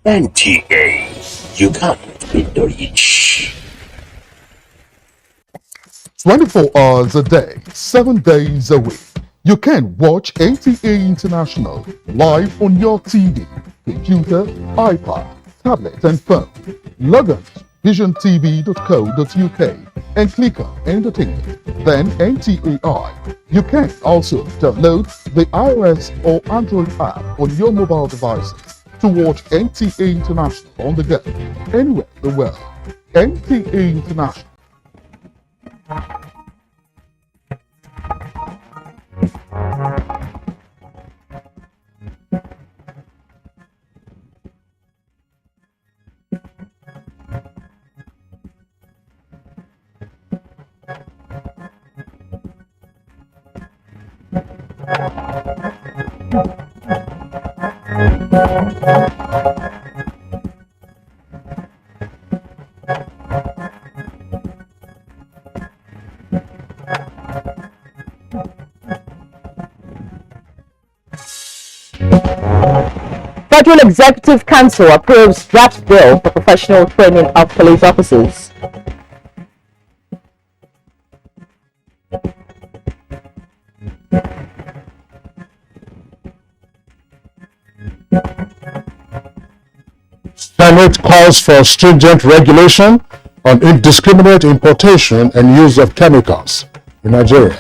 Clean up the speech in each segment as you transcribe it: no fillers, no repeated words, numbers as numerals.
NTA, Uganda in the reach. 24 hours a day, 7 days a week. You can watch NTA International live on your TV, computer, iPad, tablet and phone. Log on to visiontv.co.uk and click on Entertainment, then NTAI. You can also download the iOS or Android app on your mobile devices to watch NTA International on the go, anywhere in the world. NTA International. Federal Executive Council approves draft bill for professional training of police officers. Senate calls for stringent regulation on indiscriminate importation and use of chemicals in Nigeria.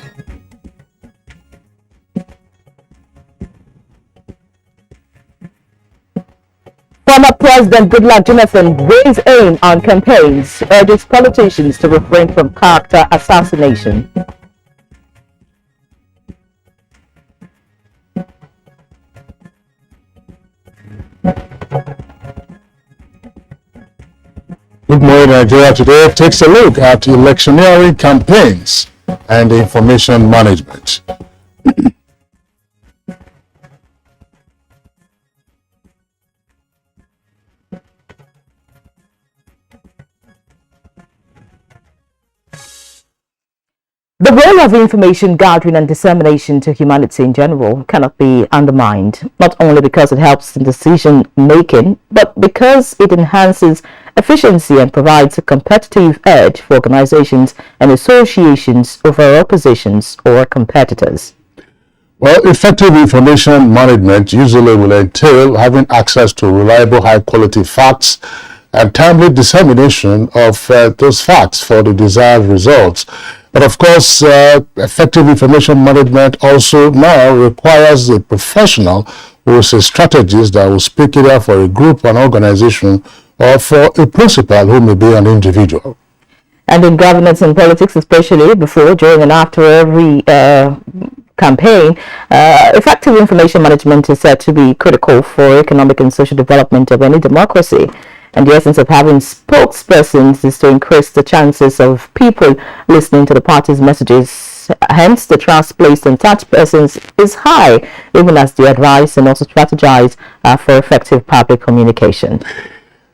Former President Goodluck Jonathan weighs in on campaigns, urges politicians to refrain from character assassination. Good Morning Nigeria today takes a look at electioneering campaigns and information management. The role of information gathering and dissemination to humanity in general cannot be undermined, not only because it helps in decision making, but because it enhances efficiency and provides a competitive edge for organizations and associations over oppositions or competitors. Well, effective information management usually will entail having access to reliable, high-quality facts and timely dissemination of those facts for the desired results. But of course, effective information management also now requires a professional who is a strategist that will speak either for a group, an organization, or for a principal who may be an individual. And in governance and politics, especially before, during, and after every campaign, effective information management is said to be critical for economic and social development of any democracy. And the essence of having spokespersons is to increase the chances of people listening to the party's messages. Hence, the trust placed in such persons is high, even as they advise and also strategize for effective public communication.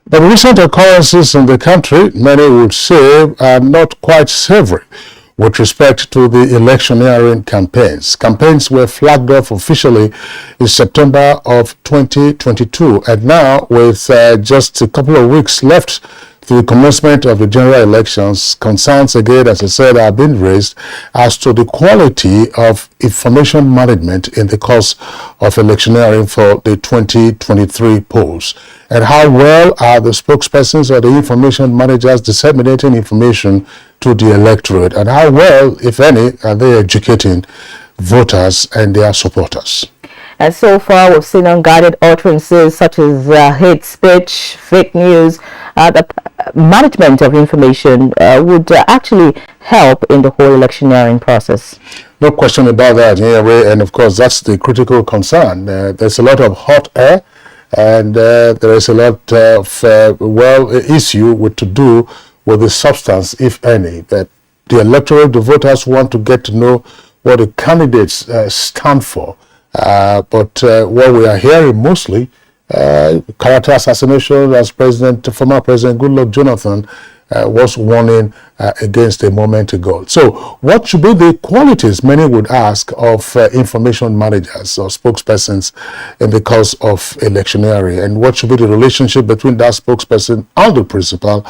The recent occurrences in the country, many would say, are not quite savory with respect to the electioneering campaigns. Campaigns were flagged off officially in September of 2022, and now with just a couple of weeks left to the commencement of the general elections, concerns again, as I said, are being raised as to the quality of information management in the course of electioneering for the 2023 polls. And how well are the spokespersons or the information managers disseminating information to the electorate, and how well, if any, are they educating voters and their supporters? And so far, we've seen unguided utterances such as hate speech, fake news. The management of information would actually help in the whole electioneering process. No question about that, anyway, and of course, that's the critical concern. There's a lot of hot air, and there is a lot of, issue with to do with the substance, if any, that the electorate, the voters want to get to know what the candidates stand for. But what we are hearing mostly, character assassination, as former President Goodluck Jonathan was warning against a moment ago. So what should be the qualities, many would ask, of information managers or spokespersons in the course of electioneering? And what should be the relationship between that spokesperson and the principal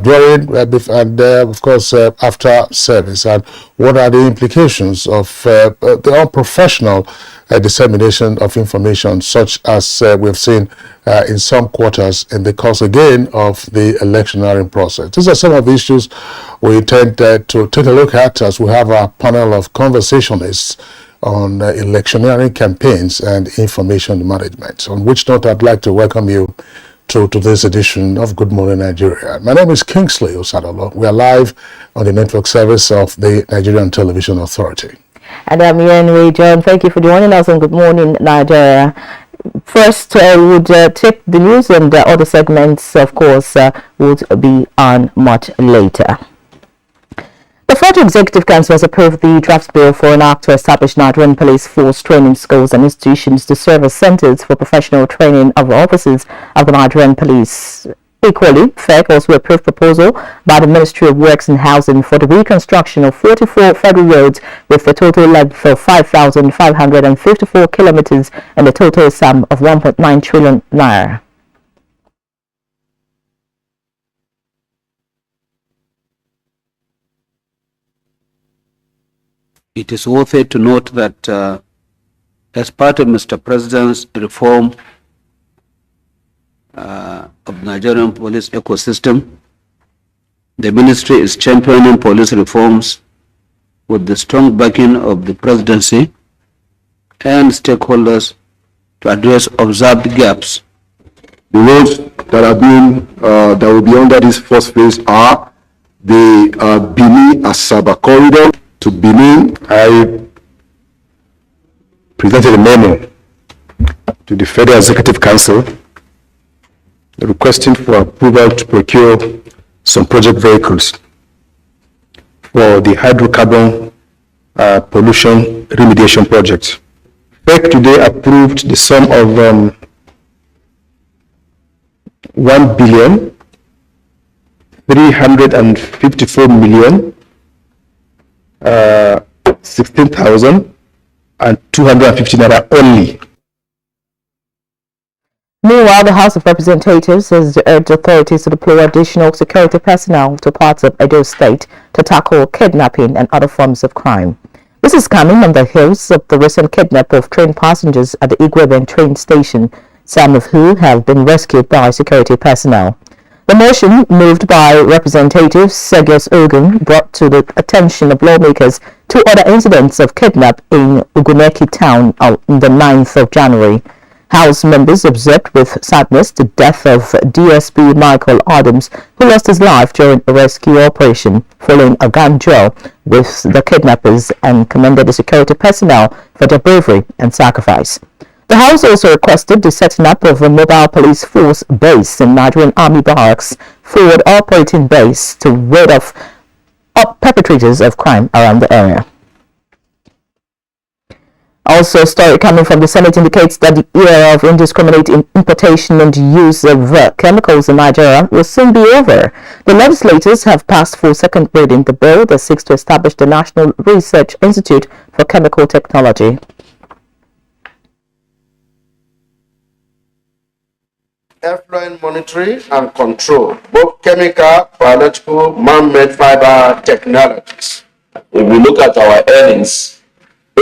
during and of course after service? And what are the implications of the unprofessional dissemination of information, such as we've seen in some quarters in the course again of the electioneering process? These are some of the issues we intend to take a look at as we have our panel of conversationalists on electioneering campaigns and information management. On which note, I'd like to welcome you to this edition of Good Morning Nigeria. My name is Kingsley Osadolo. We are live on the network service of the Nigerian Television Authority. And I'm Ian John. Thank you for joining us on Good Morning Nigeria. First, we would take the news, and other segments, of course, would be on much later. The Federal Executive Council has approved the draft bill for an act to establish Nigerian police force training schools and institutions to serve as centers for professional training of officers of the Nigerian police. Equally, FEC also approved proposal by the Ministry of Works and Housing for the reconstruction of 44 federal roads with a total length of 5,554 kilometers and a total sum of 1.9 trillion naira. It is worthy to note that as part of Mr. President's reform of Nigerian police ecosystem, the ministry is championing police reforms with the strong backing of the presidency and stakeholders to address observed gaps. The roads that are being that will be under this first phase are the Benin-Asaba corridor to Benin. I presented a memo to the Federal Executive Council requesting for approval to procure some project vehicles for the hydrocarbon pollution remediation project. FEC today approved the sum of 1,354,016,250 naira only. Meanwhile, the House of Representatives has urged authorities to deploy additional security personnel to parts of Edo State to tackle kidnapping and other forms of crime. This is coming on the heels of the recent kidnap of train passengers at the Equitable train station, some of who have been rescued by security personnel. The motion, moved by Representative Segios Ogun, brought to the attention of lawmakers two other incidents of kidnap in Uguneki town on the 9th of January. House members observed with sadness the death of DSP Michael Adams, who lost his life during a rescue operation following a gun duel with the kidnappers, and commended the security personnel for their bravery and sacrifice. The House also requested the setting up of a mobile police force base in Nigerian Army Barracks, forward operating base to ward off perpetrators of crime around the area. Also, a story coming from the Senate indicates that the era of indiscriminate importation and use of chemicals in Nigeria will soon be over. The legislators have passed for second reading the bill that seeks to establish the National Research Institute for Chemical Technology. Effluent monitoring and control, both chemical, biological, man-made fiber technologies. If we look at our earnings,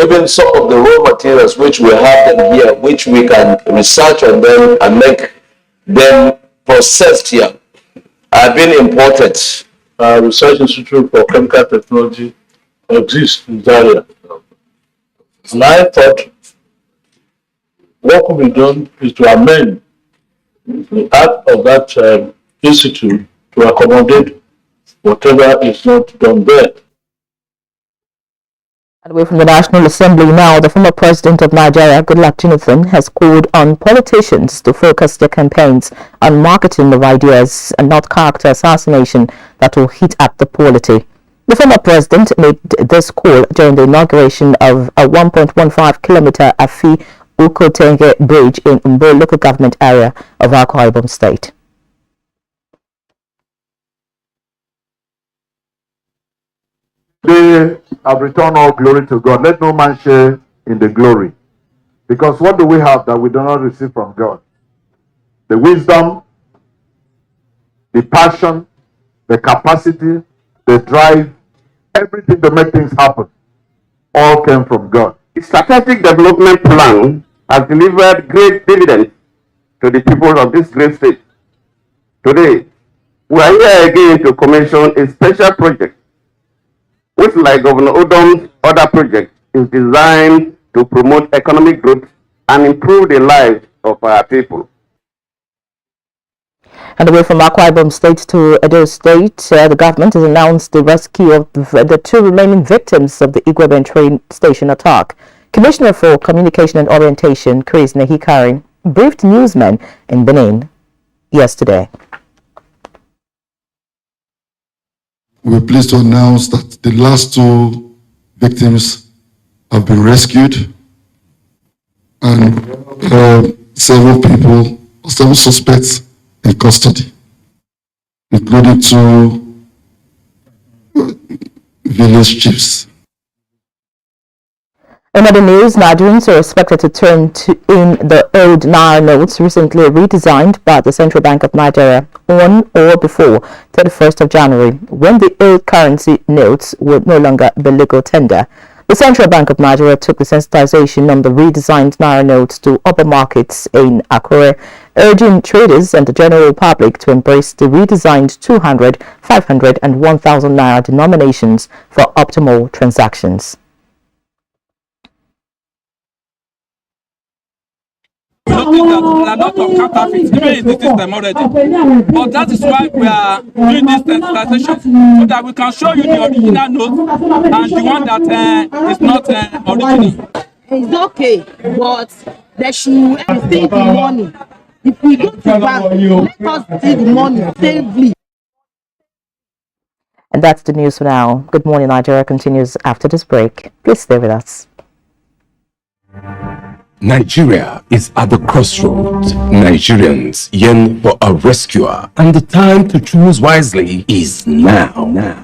even some of the raw materials which we have them here, which we can research on them and make them processed here, are being imported. Our Research Institute for Chemical Technology exists in Zaria. And I thought what could be done is to amend the act of that institute to accommodate whatever is not done there. Away from the National Assembly now, the former president of Nigeria, Goodluck Jonathan, has called on politicians to focus their campaigns on marketing of ideas and not character assassination that will heat up the polity. The former president made this call during the inauguration of a 1.15-kilometer Afi-Ukotenge bridge in Mbo local government area of Akwa Ibom State. They have returned all glory to God. Let no man share in the glory. Because what do we have that we do not receive from God? The wisdom, the passion, the capacity, the drive, everything to make things happen, all came from God. The strategic development plan has delivered great dividends to the people of this great state. Today, we are here again to commission a special project which, like Governor Odom's other project, is designed to promote economic growth and improve the lives of our people. And away from Akwa Ibom State to Edo State, the government has announced the rescue of the 2 remaining victims of the Igweben train station attack. Commissioner for Communication and Orientation, Chris Nehikari, briefed newsmen in Benin yesterday. We're pleased to announce that the last 2 victims have been rescued, and several suspects in custody, including 2 village chiefs. In other news, Nigerians are expected to turn in the old Naira notes recently redesigned by the Central Bank of Nigeria on or before 31st of January, when the old currency notes would no longer be legal tender. The Central Bank of Nigeria took the sensitization on the redesigned Naira notes to upper markets in Akure, urging traders and the general public to embrace the redesigned 200, 500 and 1,000 Naira denominations for optimal transactions. We notice that there are a lot of counterfeits even in the system already. But that is why we are doing this sensitization, so that we can show you the original note and the one that is not original. It's okay, but they should save the money. If we go to bank, let us see the money safely. And that's the news for now. Good Morning Nigeria continues after this break. Please stay with us. Nigeria is at the crossroads. Nigerians yearn for a rescuer, and the time to choose wisely is now.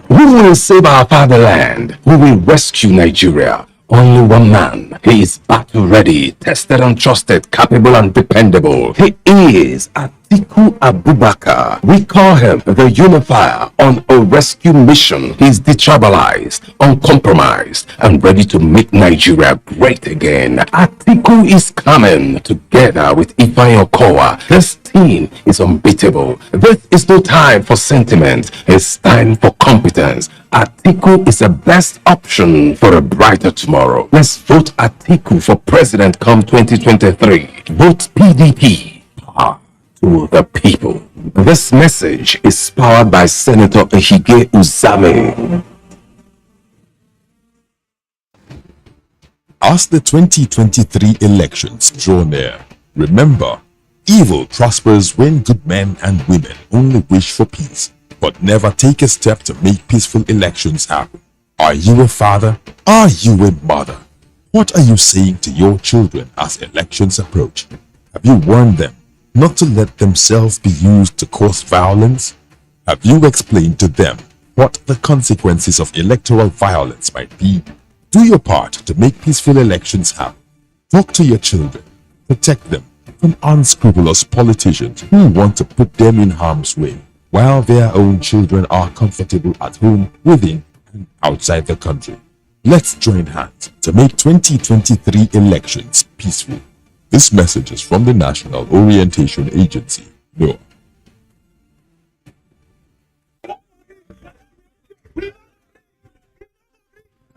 Who will save our fatherland? Who will rescue Nigeria? Only one man. He is battle ready, tested and trusted, capable and dependable. He is Atiku Abubakar. We call him the unifier on a rescue mission. He's detribalized, uncompromised, and ready to make Nigeria great again. Atiku is coming together with Ifeanyi Okowa. This team is unbeatable. This is no time for sentiment. It's time for competence. Atiku is the best option for a brighter tomorrow. Let's vote Atiku for president come 2023. Vote PDP. Power to the people. This message is powered by Senator Ehige Uzame. As the 2023 elections draw near, remember, evil prospers when good men and women only wish for peace, but never take a step to make peaceful elections happen. Are you a father? Are you a mother? What are you saying to your children as elections approach? Have you warned them not to let themselves be used to cause violence? Have you explained to them what the consequences of electoral violence might be? Do your part to make peaceful elections happen. Talk to your children. Protect them from unscrupulous politicians who want to put them in harm's way, while their own children are comfortable at home, within and outside the country. Let's join hands to make 2023 elections peaceful. This message is from the National Orientation Agency, NOAA.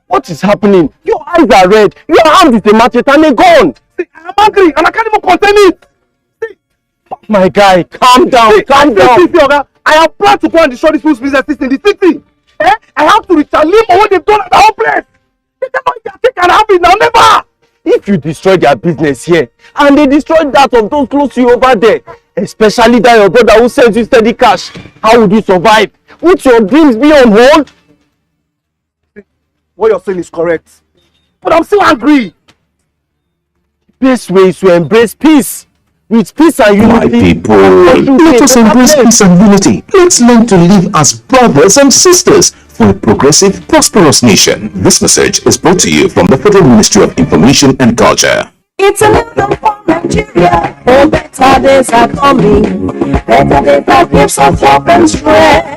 What is happening? Your eyes are red. Your hand is a machete and a gun. See, I am angry and I can't even contain it. See, my guy, calm down, calm down. See, I have planned to go and destroy this fool's businesses in the city. I have to retaliate for what they've done at our place. They cannot take and have it now, never. If you destroy their business here and they destroy that of those close to you over there, especially that your brother who sends you steady cash, how would you survive? Would your dreams be on hold? What you're saying is correct, but I'm still angry. Best way is to embrace peace. With peace and unity, my people, let us embrace peace and unity. Let's learn to live as brothers and sisters. for a progressive, prosperous nation. This message is brought to you from the Federal Ministry of Information and Culture. It's a new dawn for Nigeria. Oh, better days are coming. Better days that gives us hope and strength.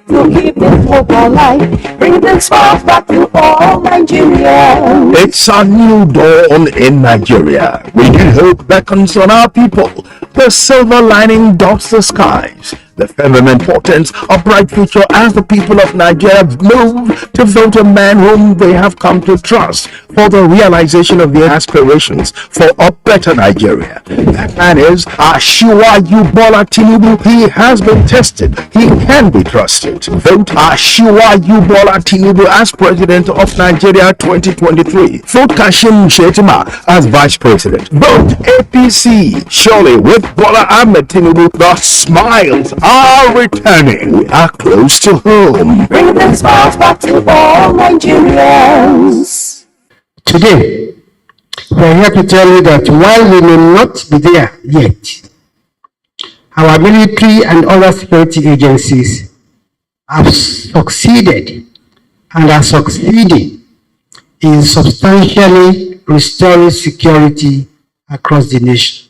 To keep this hope alive, bring the smiles back to all Nigerians. It's a new dawn in Nigeria. Renewed hope beckons on our people. The silver lining dots the skies. The firmament portents a bright future as the people of Nigeria move to vote a man whom they have come to trust for the realization of their aspirations for a better Nigeria. That man is Asiwaju Bola Tinubu. He has been tested. He can be trusted. Vote Asiwaju Bola Tinubu as President of Nigeria 2023. Vote Kashim Shettima as Vice President. Vote APC. Surely with Bola Ahmed Tinubu, the smiles are returning. We are close to home. Bring the smiles back to all Nigerians. Today, we are here to tell you that while we may not be there yet, our military and other security agencies have succeeded and are succeeding in substantially restoring security across the nation.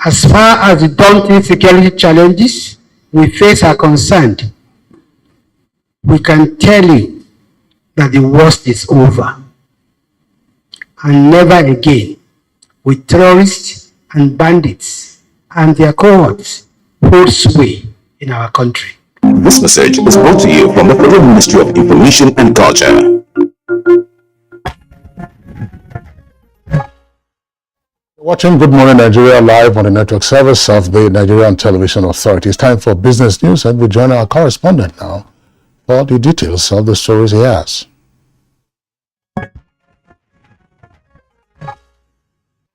As far as the daunting security challenges we face are concerned, we can tell you that the worst is over. And never again will terrorists and bandits and their cohorts hold sway in our country. This message is brought to you from the Federal Ministry of Information and Culture. Watching Good Morning Nigeria live on the network service of the Nigerian Television Authority. It's time for business news, and we join our correspondent now for the details of the stories he has.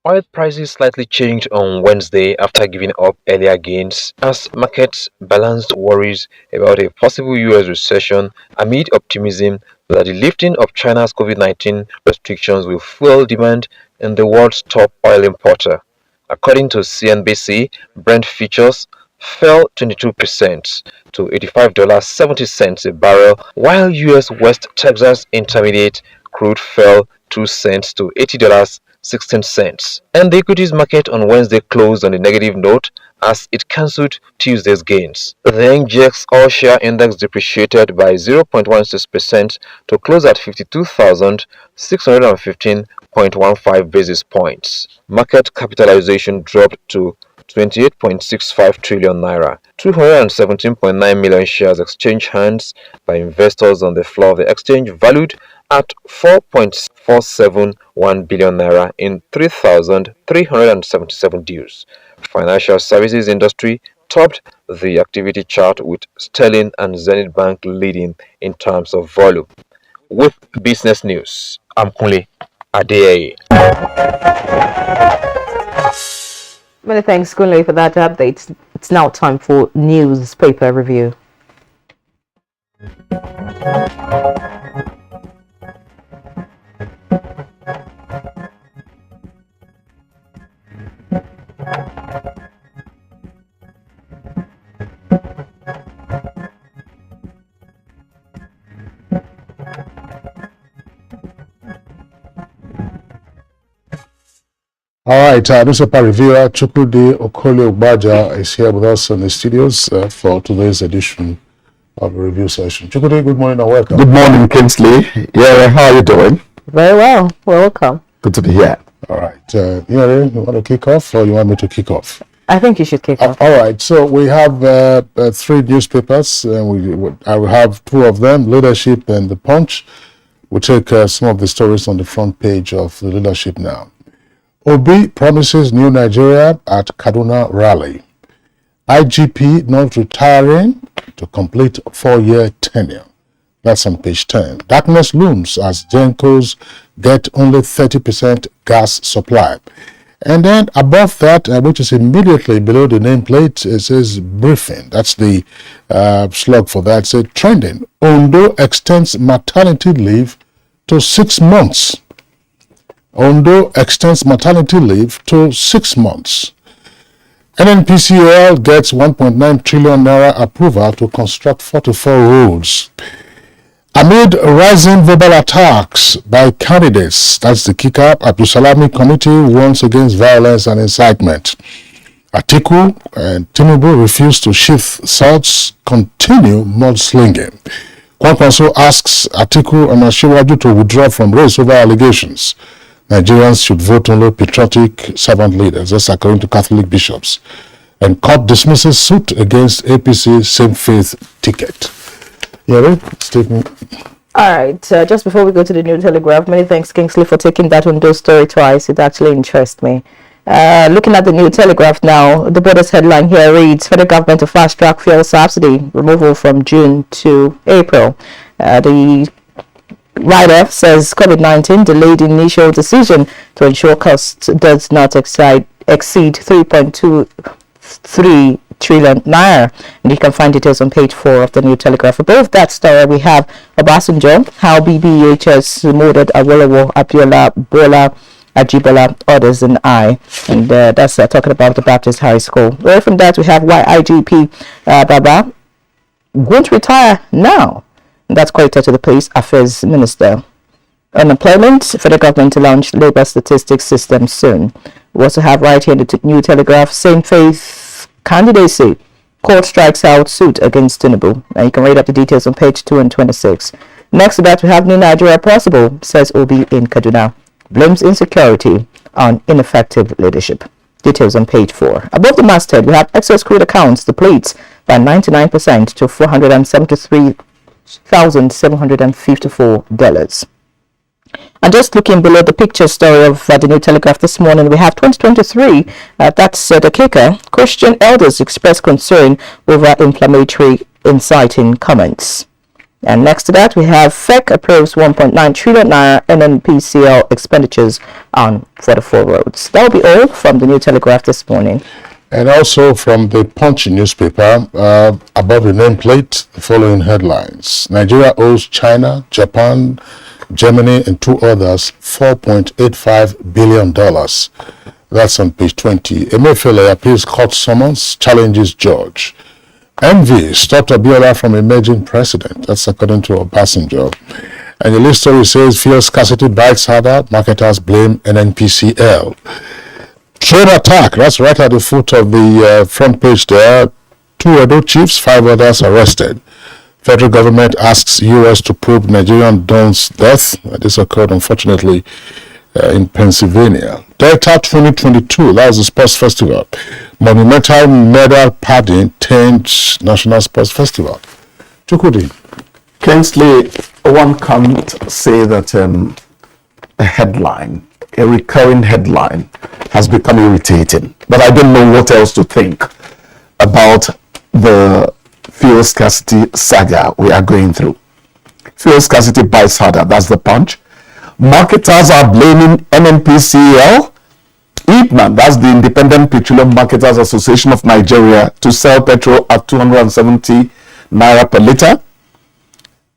Oil prices slightly changed on Wednesday after giving up earlier gains as markets balanced worries about a possible U.S. recession amid optimism that the lifting of China's COVID-19 restrictions will fuel demand in the world's top oil importer. According to CNBC, Brent futures fell 22% to $85.70 a barrel, while U.S. West Texas Intermediate crude fell 2 cents to $80.16. And the equities market on Wednesday closed on a negative note as it cancelled Tuesday's gains. The NGX all-share index depreciated by 0.16% to close at 52,615.15 basis points. Market capitalization dropped to 28.65 trillion naira. 217.9 million shares exchanged hands by investors on the floor of the exchange, valued at 4.471 billion naira in 3,377 deals. Financial services industry topped the activity chart with Sterling and Zenith Bank leading in terms of volume. With business news, I'm Kunle Adeyeye. Many thanks, Kunle, for that update. It's now time for newspaper review. All right, newspaper reviewer Chukwudi Okoli-Ogbaja is here with us in the studios for today's edition of the review session. Chukwudi, good morning and welcome. Good morning, Kingsley. Yeah, how are you doing? Very well. Welcome. Good to be here. All right. You want to kick off or you want me to kick off? I think you should kick off. All right. So we have 3 newspapers. I will have 2 of them, Leadership and The Punch. We'll take some of the stories on the front page of the Leadership now. Obi promises new Nigeria at Kaduna rally. IGP not retiring to complete 4-year tenure. That's on page 10. Darkness looms as Gencos get only 30% gas supply. And then above that, which is immediately below the nameplate, it says briefing. That's the slug for that. It says trending. Ondo extends maternity leave to 6 months. Ondo extends maternity leave to 6 months. NNPCL gets 1.9 trillion naira approval to construct 44 roads. Amid rising verbal attacks by candidates, that's the kicker, Abdulsalami Committee warns against violence and incitement. Atiku and Tinubu refuse to sheath swords, continue mudslinging. Kwankwaso asks Atiku and Asiwaju to withdraw from race over allegations. Nigerians should vote only patriotic servant leaders, that's according to Catholic bishops. And court dismisses suit against APC same-faith ticket. Yeah, statement. All right, just before we go to the New Telegraph, many thanks, Kingsley, for taking that Ondo story twice. It actually interests me. Looking at the New Telegraph now, the Borders headline here reads, Federal government to fast-track fuel subsidy removal from June to April. The writer says COVID-19 delayed initial decision to ensure costs does not exceed 3.23 trillion naira, and you can find details on page 4 of the New Telegraph. Above that story, we have Obasanjo, how BBHS molded Awolowo, Abiola, Bola, Ajibola, others, and I. And that's talking about the Baptist High School. Away from that, we have why IGP Baba won't retire now. And that's quoted to the Police Affairs Minister. Unemployment, federal government to launch labor statistics system soon. We also have right here in the New Telegraph, same faith candidacy. Court strikes out suit against Tinubu. And you can read up the details on page 2 and 26. Next to that, we have New Nigeria possible, says Obi in Kaduna. Blames insecurity on ineffective leadership. Details on page 4. Above the masthead, we have excess crude accounts depletes by 99% to $473,754. And just looking below the picture story of the New Telegraph this morning, we have 2023, that's the kicker. Christian elders express concern over inflammatory inciting comments. And next to that, we have FEC approves 1.9 trillion naira NNPCL expenditures on 44 roads. That will be all from the New Telegraph this morning. And also from the Punch newspaper, above the nameplate, the following headlines. Nigeria owes China, Japan, Germany, and 2 others $4.85 billion. That's on page 20. Emefiele appeals court summons, challenges judge. Envy stopped Abiola from emerging president. That's according to Obasanjo. And the list story says fuel scarcity bites harder, marketers blame NNPCL. Train attack, that's right at the foot of the front page there. 2 Edo chiefs, 5 others arrested. Federal government asks U.S. to probe Nigerian Don's death. This occurred, unfortunately, in Pennsylvania. Delta 2022, that was the sports festival. Monumental medal padding tamed National Sports Festival. Chukudi. Kingsley, one can't say that a headline, a recurring headline, has become irritating. But I don't know what else to think about the fuel scarcity saga we are going through. Fuel scarcity bites harder, that's the Punch. Marketers are blaming NNPCL. IPMAN, that's the Independent Petroleum Marketers Association of Nigeria, to sell petrol at 270 naira per litre.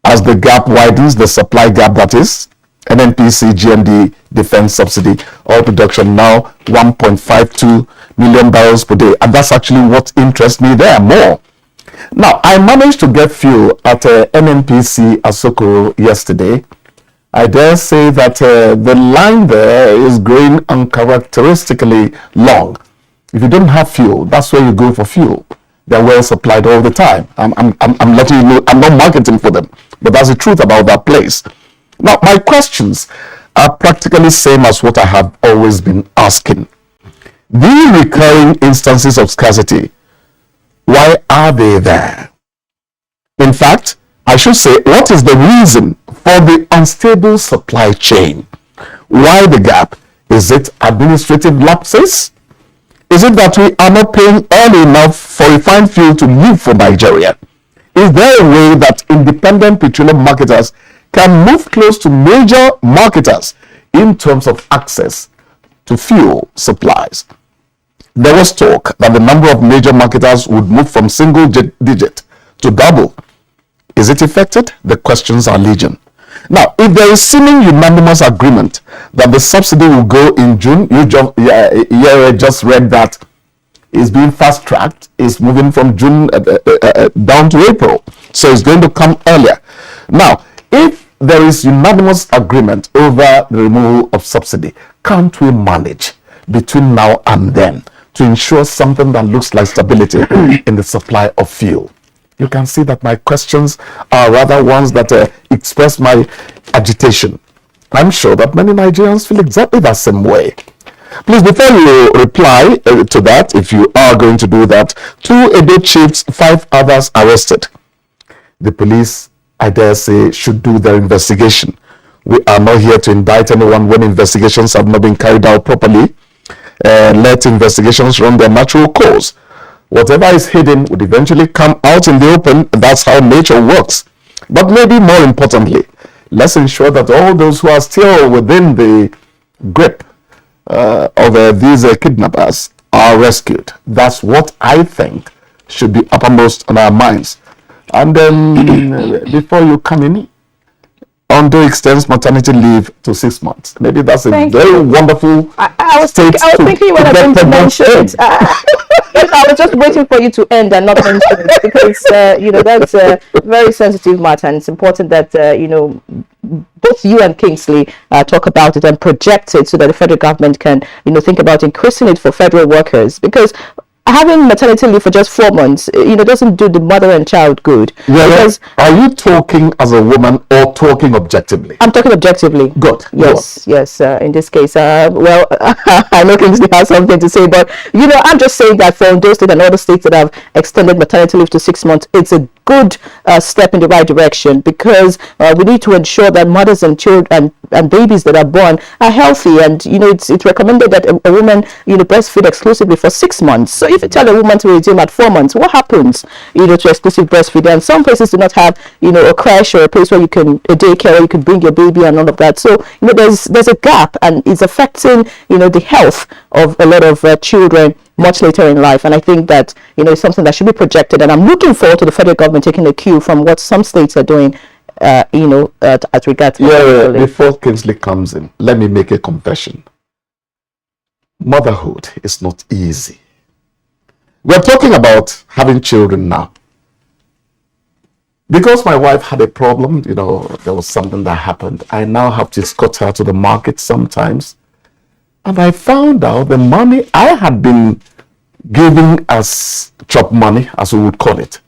As the gap widens, the supply gap that is, NNPC GMD defense subsidy, oil production now 1.52 million barrels per day. And that's actually what interests me there more. Now, I managed to get fuel at NNPC Asokoro yesterday. I dare say that the line there is growing uncharacteristically long. If you don't have fuel, that's where you go for fuel. They're well supplied all the time. I'm letting you know, I'm not marketing for them, but that's the truth about that place. Now, my questions are practically same as what I have always been asking. These recurring instances of scarcity, why are they there? In fact, I should say, what is the reason for the unstable supply chain? Why the gap? Is it administrative lapses? Is it that we are not paying early enough for refined fuel to move from Nigeria? Is there a way that independent petroleum marketers can move close to major marketers in terms of access to fuel supplies? There was talk that the number of major marketers would move from single digit to double. Is it effected? The questions are legion. Now, if there is seeming unanimous agreement that the subsidy will go in June, you just read that is being fast-tracked. It's moving from June down to April. So it's going to come earlier. Now, if there is unanimous agreement over the removal of subsidy, can't we manage between now and then to ensure something that looks like stability in the supply of fuel? You can see that my questions are rather ones that express my agitation. I'm sure that many Nigerians feel exactly the same way. Please, before you reply to that, if you are going to do that, 2 Edo chiefs, 5 others arrested. The police, I dare say, should do their investigation. We are not here to indict anyone when investigations have not been carried out properly. Let investigations run their natural course. Whatever is hidden would eventually come out in the open. That's how nature works. But maybe more importantly, let's ensure that all those who are still within the grip of these kidnappers are rescued. That's what I think should be uppermost on our minds. And then before you come in, Ondo extends maternity leave to 6 months. Maybe that's a very wonderful I was thinking when I going to mention it. I was just waiting for you to end and not mention it because that's a very sensitive matter, and it's important that both you and Kingsley talk about it and project it so that the federal government can think about increasing it for federal workers, because having maternity leave for just 4 months, doesn't do the mother and child good. Because are you talking as a woman or talking objectively? I'm talking objectively. Good. Yes. In this case, well, I know Kingsley has something to say, but I'm just saying that for those states and other states that have extended maternity leave to 6 months, it's a good step in the right direction, because we need to ensure that mothers and children and babies that are born are healthy, and it's recommended that a woman breastfeed exclusively for 6 months. So if you tell a woman to resume at 4 months, what happens to exclusive breastfeeding? And some places do not have a creche or a place where a daycare where you can bring your baby and all of that. So there's a gap, and it's affecting the health of a lot of children much later in life. And I think that it's something that should be projected, and I'm looking forward to the federal government taking a cue from what some states are doing as regards before Kingsley comes in, let me make a confession. Motherhood is not easy. We're talking about having children now. Because my wife had a problem, there was something that happened. I now have to escort her to the market sometimes. And I found out the money I had been giving as chop money, as we would call it,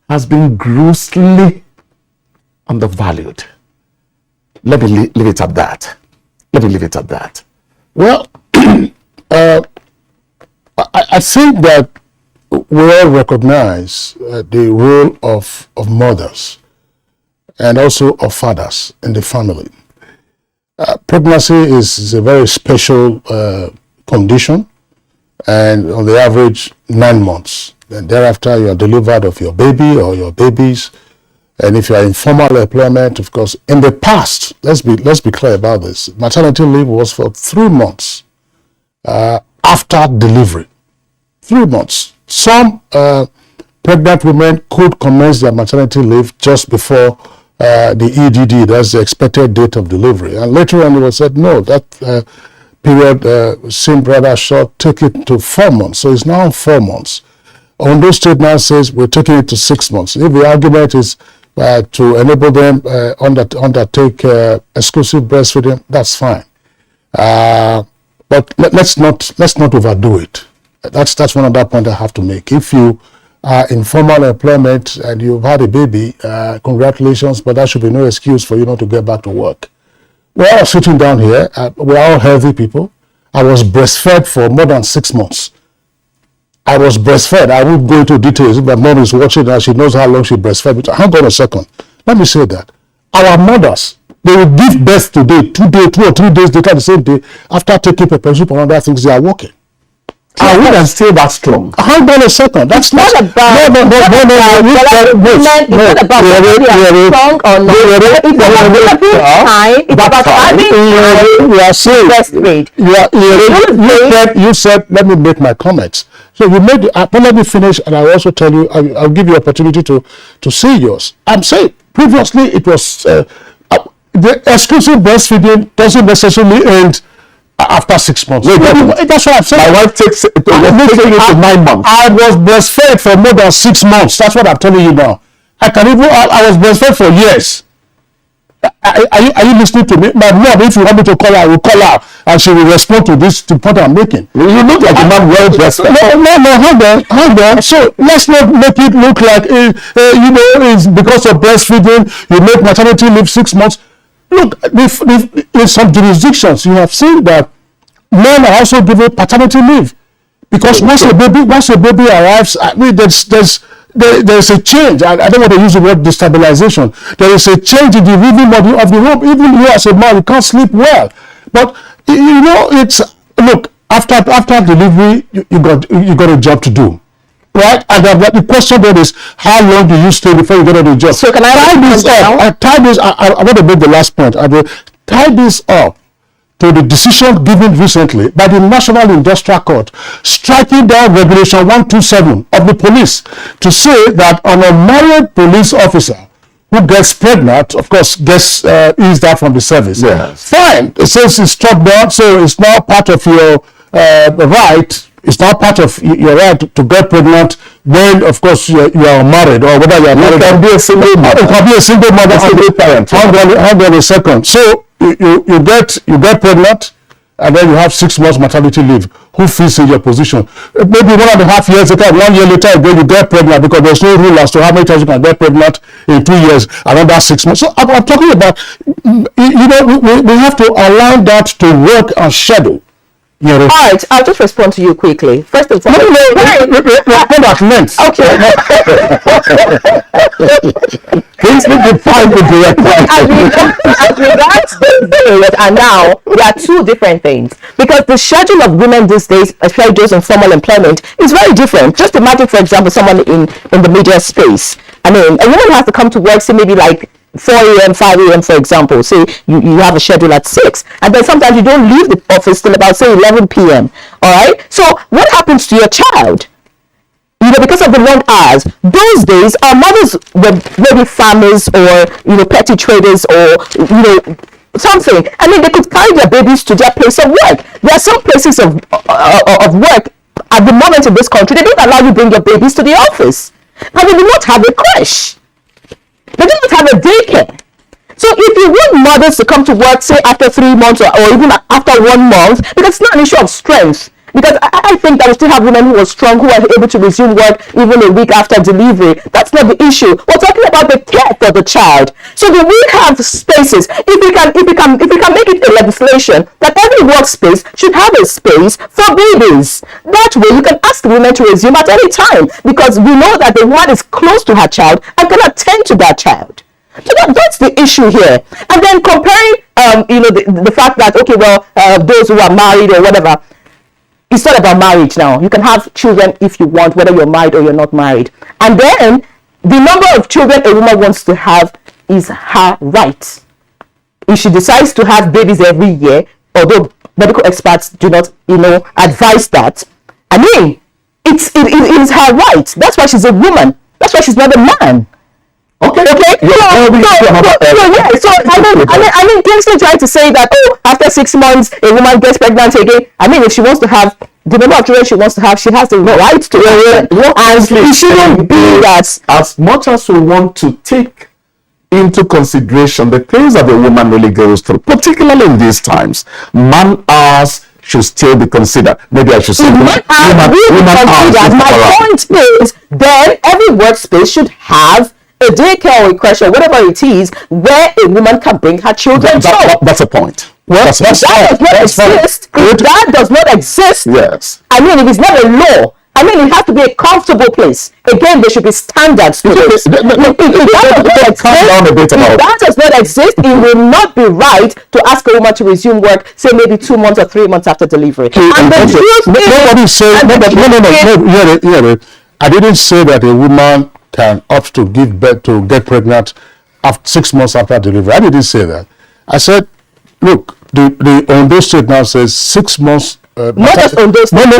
has been grossly undervalued. Let me leave it at that. Well, I think that we all recognize the role of mothers and also of fathers in the family. Pregnancy is a very special condition, and on the average 9 months. Then thereafter you are delivered of your baby or your babies. And if you are in formal employment, of course, in the past, let's be clear about this. Maternity leave was for 3 months after delivery. 3 months. Some pregnant women could commence their maternity leave just before the EDD, that's the expected date of delivery. And later on it was said, no, that period seemed rather short, take it to 4 months. So it's now 4 months. Ondo State now says we're taking it to 6 months. If the argument is to enable them undertake exclusive breastfeeding, that's fine. But let's not overdo it. That's one other point I have to make. If you are in formal employment and you've had a baby, congratulations, but that should be no excuse for you not to get back to work. We're all sitting down here. We're all healthy people. I was breastfed for more than 6 months. I was breastfed. I won't go into details. If my mom is watching and she knows how long she breastfed me. Hang on a second. Let me say that. Our mothers, they will give birth today, 2 or 3 days later, the same day, after taking pepper soup and other things, they are walking. I wouldn't say that strong. Hang on a second. That's not about. No. It's not about strong or not. It's about time. It's about having breastfeed. You said, let me make my comments. So you made. But let me finish, and I'll also tell you. I'll give you opportunity to say yours. I'm saying previously it was the exclusive breastfeeding doesn't necessarily end after 6 months. Wait, that's what I'm saying. My wife takes it to 9 months. I was breastfed for more than 6 months. That's what I'm telling you now. I was breastfed for years. Are you listening to me? My mom, if you want me to call her, I will call her and she will respond to this point I'm making. You look like a man well breastfed. No, hold on. So let's not make it look like, it's because of breastfeeding, you make maternity leave 6 months. Look, in some jurisdictions, you have seen that men are also given paternity leave. Because once a baby arrives, I mean, there's a change. I don't want to use the word destabilization. There is a change in the rhythm of the home. Even you as a man, you can't sleep well. But look, after delivery, you got a job to do, right? And the question then is, how long do you stay before you get on the job? So can I tie this up? I want to make the last point. I will tie this up to the decision given recently by the National Industrial Court, striking down Regulation 127 of the police to say that an unmarried police officer who gets pregnant, of course, gets eased out from the service. Yes. Fine. It says it's struck down, so it's now part of your right. It's not part of your right to get pregnant when, of course, you are married, or whether you are married. It can be a single mother. It can be a single mother. A single parent. Hold on a second. So you get pregnant, and then you have 6 months maternity leave. Who fits in your position? Maybe 1.5 years later, 1 year later, again you get pregnant, because there's no rule as to how many times you can get pregnant in 2 years, another 6 months. So I'm talking about, we have to align that to work and schedule. All right, I'll just respond to you quickly. First of all, respond at length. Okay. Please define the direct. As regards the period and now, there are two different things. Because the schedule of women these days, especially those in formal employment, is very different. Just imagine, for example, someone in the media space. I mean, a woman has to come to work, say maybe like 4 a.m., 5 a.m., for example. Say you have a schedule at 6, and then sometimes you don't leave the office till about, say, 11 p.m. All right? So what happens to your child? Because of the long hours, those days, our mothers were maybe farmers or, petty traders or, something. I mean, they could carry their babies to their place of work. There are some places of work at the moment in this country, they don't allow you to bring your babies to the office. And they do not have a creche. They do not have a daycare. So if you want mothers to come to work, say after 3 months or even after 1 month, because it's not an issue of strength. Because I think that we still have women who are strong, who are able to resume work even a week after delivery. That's not the issue. We're talking about the care for the child. So do we have spaces? If we can make it a legislation that every workspace should have a space for babies. That way you can ask the women to resume at any time, because we know that the woman is close to her child and can attend to that child. So that's the issue here. And then comparing, the fact that, okay, well, those who are married or whatever, it's not about marriage now. You can have children if you want, whether you're married or you're not married. And then the number of children a woman wants to have is her right. If she decides to have babies every year, although medical experts do not, advise that, I mean, it is her right. That's why she's a woman. That's why she's not a man. Okay. So I mean, Kingsley tried to say that, after 6 months, a woman gets pregnant again. I mean, if she wants to have the number of children she wants to have, she has the right to it. And it shouldn't be that. As much as we want to take into consideration the things that the woman really goes through, particularly in these times, man hours should still be considered. Maybe I should say woman hours. My point is, then every workspace should have a daycare or a creche or whatever it is where a woman can bring her children to. That's a point. Well, that does not exist. If that does not exist, yes. I mean, if it's not a law, I mean, it has to be a comfortable place. Again, there should be standards to it. If that does not exist, it will not be right to ask a woman to resume work, say maybe 2 months or 3 months after delivery. And the truth is, nobody said, no, I didn't say that a woman can opt to give birth, to get pregnant after 6 months after delivery. I didn't say that. I said, look, the Ondo State now says 6 months not just on those states.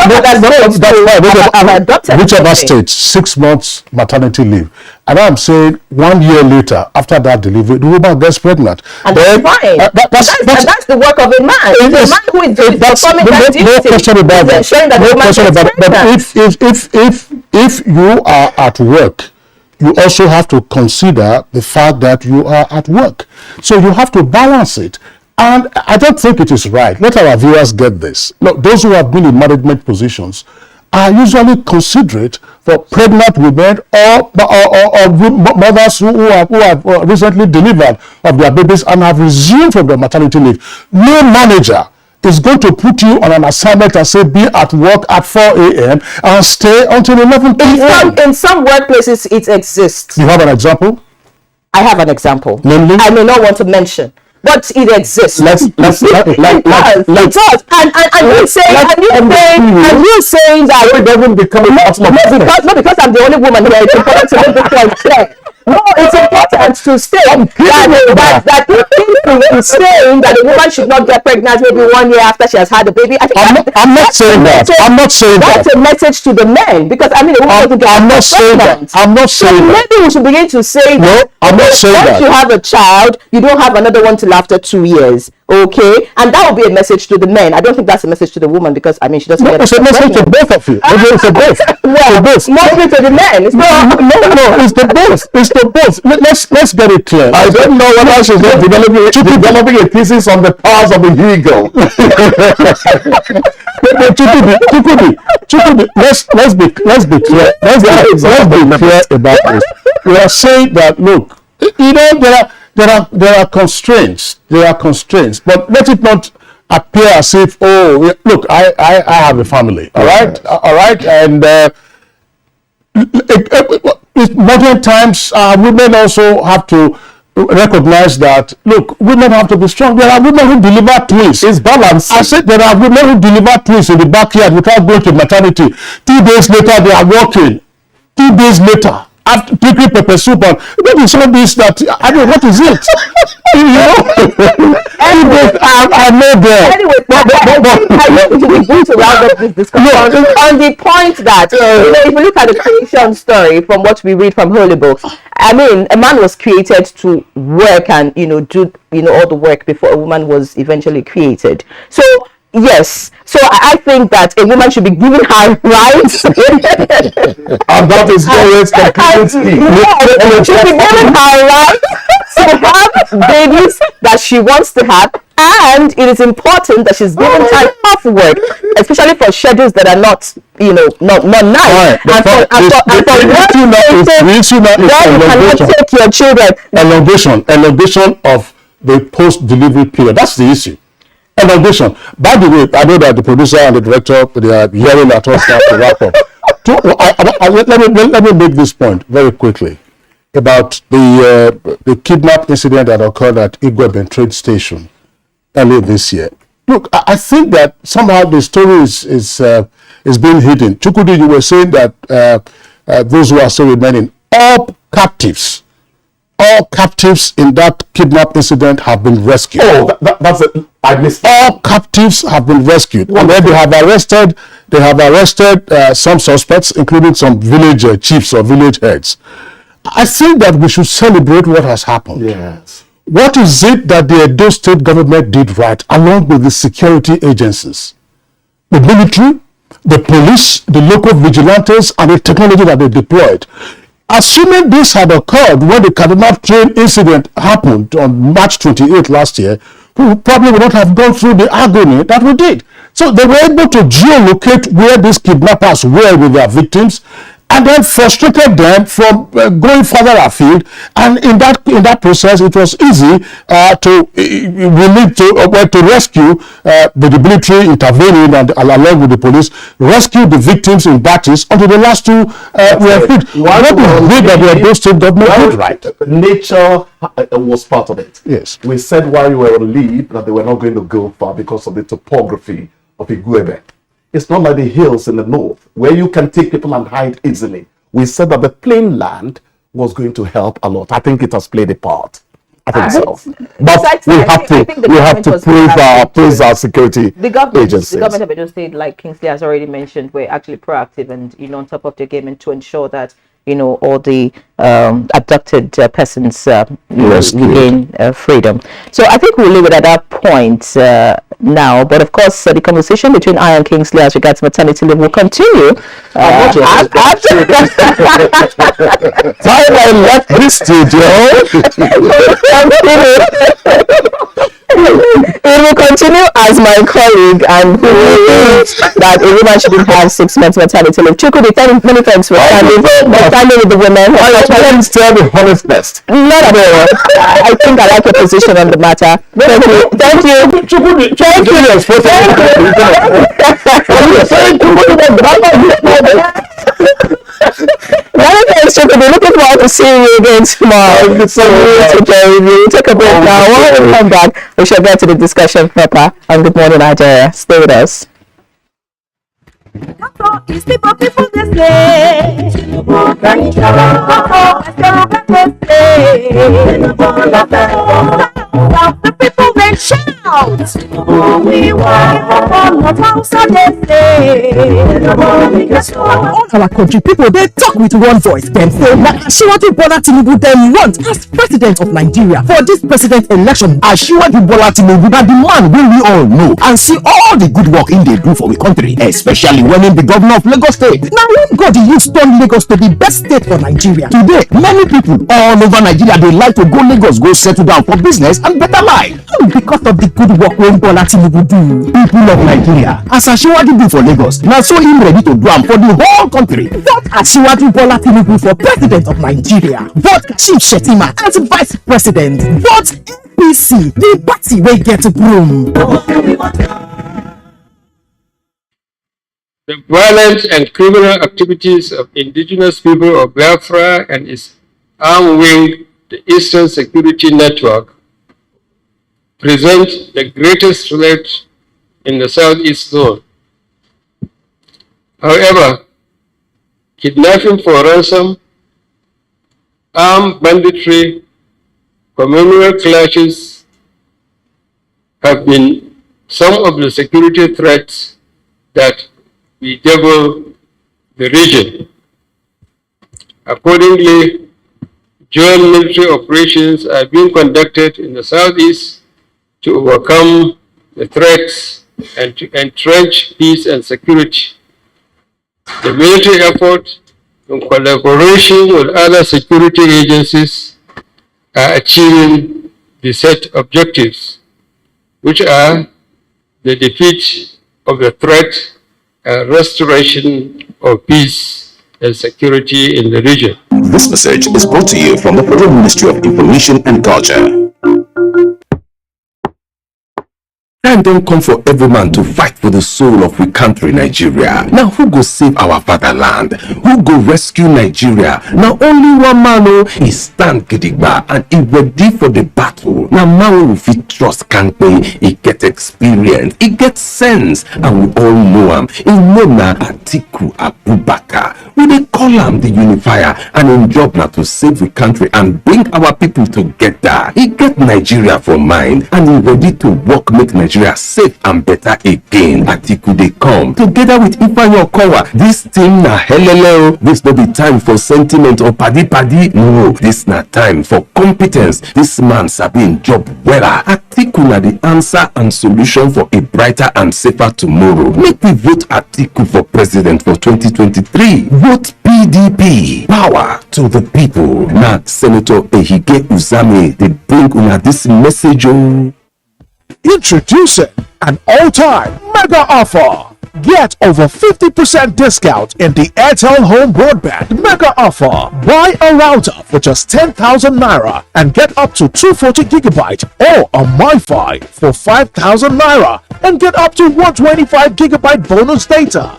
Whichever state, 6 months maternity leave. And I'm saying 1 year later, after that delivery, the woman gets pregnant. And then, that's fine. That's the work of a man. The man who is performing that duty. No question about that. No question about it. But if you are at work, you also have to consider the fact that you are at work. So you have to balance it. And I don't think it is right. Let our viewers get this. Look, those who have been in management positions are usually considerate for pregnant women or mothers who have recently delivered of their babies and have resumed from their maternity leave. No manager is going to put you on an assignment and say be at work at 4 a.m. and stay until 11 p.m. In some workplaces it exists. You have an example? I have an example. Namely? I may not want to mention, but it exists. It does. And you saying that it doesn't become because I'm the only woman here. It's important to make this point clear. No, it's important to state that if people is saying that a woman should not get pregnant maybe 1 year after she has had a baby. I'm not saying that. That's a message to the men, because I mean, a woman doesn't get pregnant. I'm not saying that. Maybe we should begin to say that. I'm not saying that. Once you have a child, you don't have another one till after 2 years. Okay, and that will be a message to the men. I don't think that's a message to the woman, because I mean, she doesn't get it's a message to both of you. It's a both. Well, mostly to the men. It's the both. It's the both. Let's get it clear. I don't know whether she's not developing a thesis on the powers of the eagle. Chukwudi, let's be clear. Let's be clear about this. We are saying that, look, you know, there are constraints. But let it not appear as if, oh, look, I have a family. All right, and in modern times, women also have to recognize that, look, women have to be strong. There are women who deliver twins. It's balance. I said there are women who deliver twins in the backyard without going to maternity. 2 days later, they are walking. 2 days later, after picking pepper soup, and what is all this that, I mean, what is it? You know? I know that. Anyway, I think we going to round up this discussion on the point that, you know, if you look at the creation story from what we read from Holy Books, I mean, a man was created to work and, you know, do, you know, all the work before a woman was eventually created. So, yes. So I think that a woman should be given her rights. And that is always completely. She should be given her rights to have babies that she wants to have. And it is important that she's given time off work, especially for schedules that are not, you know, not nice. And for you cannot take your children. Elongation of the post-delivery period. That's the issue. Elongation. By the way, I know that the producer and the director, they are yelling at us now to wrap up. Let me make this point very quickly about the kidnap incident that occurred at Equitable trade station earlier this year. Look, I think that somehow the story is being hidden. Chukwudi, you were saying that those who are still remaining, all captives in that kidnap incident have been rescued. Oh, that's it. I missed that. All captives have been rescued. And then they have arrested some suspects, including some village chiefs or village heads. I think that we should celebrate what has happened. Yes. What is it that the Edo state government did right, along with the security agencies? The military, the police, the local vigilantes, and the technology that they deployed. Assuming this had occurred when the Kaduna train incident happened on March 28th last year, we probably would not have gone through the agony that we did. So they were able to geolocate where these kidnappers were with their victims, and then frustrated them from going further afield. And in that process, it was easy to rescue the military intervening and along with the police, rescue the victims in batches until the last two were freed. What is it that the Edo state government did right? Nature was part of it. Yes. We said while we were on leave that they were not going to go far because of the topography of Iguebe. It's not like the hills in the north where you can take people and hide easily. We said that the plain land was going to help a lot. I think it has played a part. I think so. But we have to praise our security the government, agencies. The government of Edo State, like Kingsley has already mentioned, were actually proactive and on top of their game, and to ensure that all the abducted persons regain freedom. So I think we'll leave it at that point now. But of course, the conversation between I and Kingsley as regards maternity leave will continue. After time I left this studio. It will continue as my colleague and who believes that a woman shouldn't have 6 months maternity leave. Chukudi, many thanks for standing with the women. Tell the honestness. Not at all. I think I like your position on the matter. Thank you. Thank you. Chukudi, thank you. Many thanks, Chukudi. Looking forward to seeing you again tomorrow. Take a break now. When we come back, we shall get to the discussion proper on Good Morning Nigeria. Stay with us. It's people they say. The people they shout. We want all our country people they talk with one voice. Them say that Asiwaju Bola Tinubu them want as president of Nigeria for this president election. Asiwaju Bola Tinubu na the man wey we all know and see all the good work in dey do for the country, especially when in the governor of Lagos State. Now when God use turn Lagos to the best state for Nigeria. Today, many people all over Nigeria they like to go Lagos, go settle down for business and better life. Because of the good work wey Bola Tinubu do. People of Nigeria, as Asiwaju do for Lagos, now so him ready to do am for the whole country. Vote Asiwaju Bola Tinubu for president of Nigeria. Vote Chief Shettima as vice president. Vote APC, the party wey get broom. The violent and criminal activities of indigenous people of Biafra and its arm wing, the Eastern Security Network, present the greatest threat in the Southeast zone. However, kidnapping for ransom, armed banditry, communal clashes have been some of the security threats that bedevil the region. Accordingly, joint military operations are being conducted in the Southeast to overcome the threats and to entrench peace and security. The military effort, in collaboration with other security agencies, are achieving the set objectives, which are the defeat of the threat and restoration of peace and security in the region. This message is brought to you from the Federal Ministry of Information and Culture. Time don't come for every man to fight for the soul of we country Nigeria. Now who go save our fatherland? Who go rescue Nigeria? Now only one man is stand gidigba and he ready for the battle. Now man we fit trust Kanpe, he get experience, he get sense, and we all know him. He name na Atiku Abubakar. We dey call him the unifier, and him job now to save the country and bring our people together. He get Nigeria for mind and he ready to work make Nigeria safe and better again. Atiku dey come together with Ifeanyi Okowa. This team na helele. This no be time for sentiment or paddy. No, this na time for competence. This man sabi him job wella. Atiku na the answer and solution for a brighter and safer tomorrow. Make we vote Atiku for president for 2023. Vote PDP. Power to the people. Na Senator Ehige Uzame dey bring una this message. Introducing an all-time mega offer. Get over 50% discount in the Airtel Home Broadband mega offer. Buy a router for just 10,000 naira and get up to 240 gigabyte or a MiFi for 5,000 naira and get up to 125 gigabyte bonus data.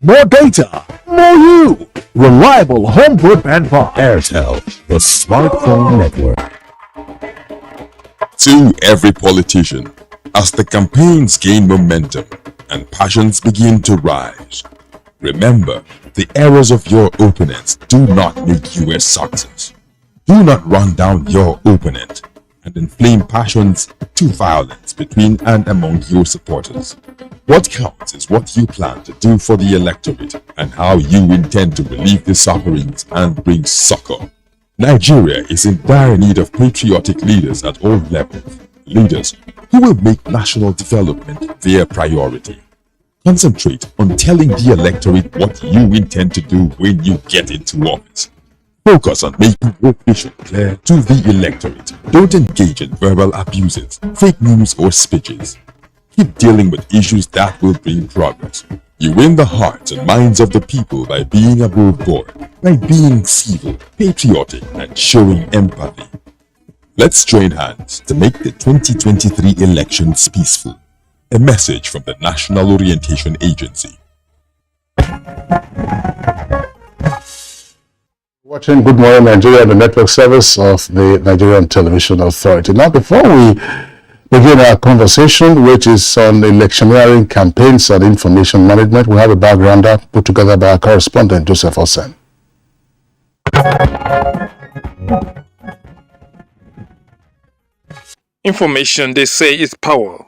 More data, more you. Reliable home broadband by Airtel, the smartphone network. To every politician, as the campaigns gain momentum and passions begin to rise, Remember, the errors of your opponents do not make you a success. Do not run down your opponent and inflame passions to violence between and among your supporters. What counts is what you plan to do for the electorate and how you intend to relieve their sufferings and bring succor. Nigeria is in dire need of patriotic leaders at all levels, leaders who will make national development their priority. Concentrate on telling the electorate what you intend to do when you get into office. Focus on making your vision clear to the electorate. Don't engage in verbal abuses, fake news or speeches. Keep dealing with issues that will bring progress. You win the hearts and minds of the people by being above board, by being civil, patriotic, and showing empathy. Let's join hands to make the 2023 elections peaceful. A message from the National Orientation Agency. Watching Good Morning Nigeria, the network service of the Nigerian Television Authority. Now, before we begin our conversation, which is on electioneering campaigns and information management, we have a backgrounder put together by our correspondent, Joseph Hossein. Information, they say, is power.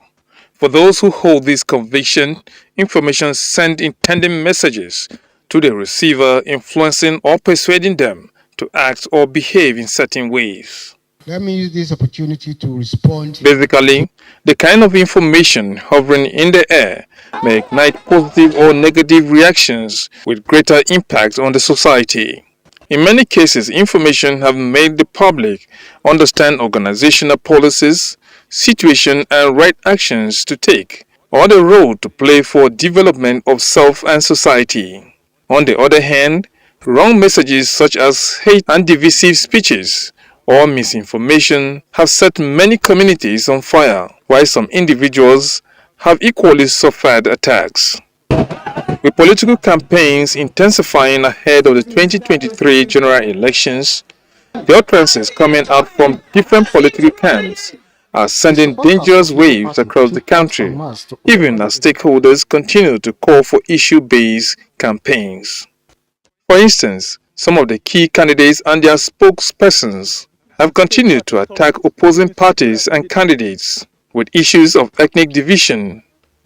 For those who hold this conviction, information sends intended messages to the receiver, influencing or persuading them to act or behave in certain ways. Let me use this opportunity to respond. Basically, the kind of information hovering in the air may ignite positive or negative reactions with greater impact on the society. In many cases, information have made the public understand organizational policies, situation and right actions to take, or the role to play for development of self and society. On the other hand, wrong messages such as hate and divisive speeches or misinformation have set many communities on fire, while some individuals have equally suffered attacks. With political campaigns intensifying ahead of the 2023 general elections, the utterances coming out from different political camps are sending dangerous waves across the country, even as stakeholders continue to call for issue-based campaigns. For instance, some of the key candidates and their spokespersons have continued to attack opposing parties and candidates with issues of ethnic division,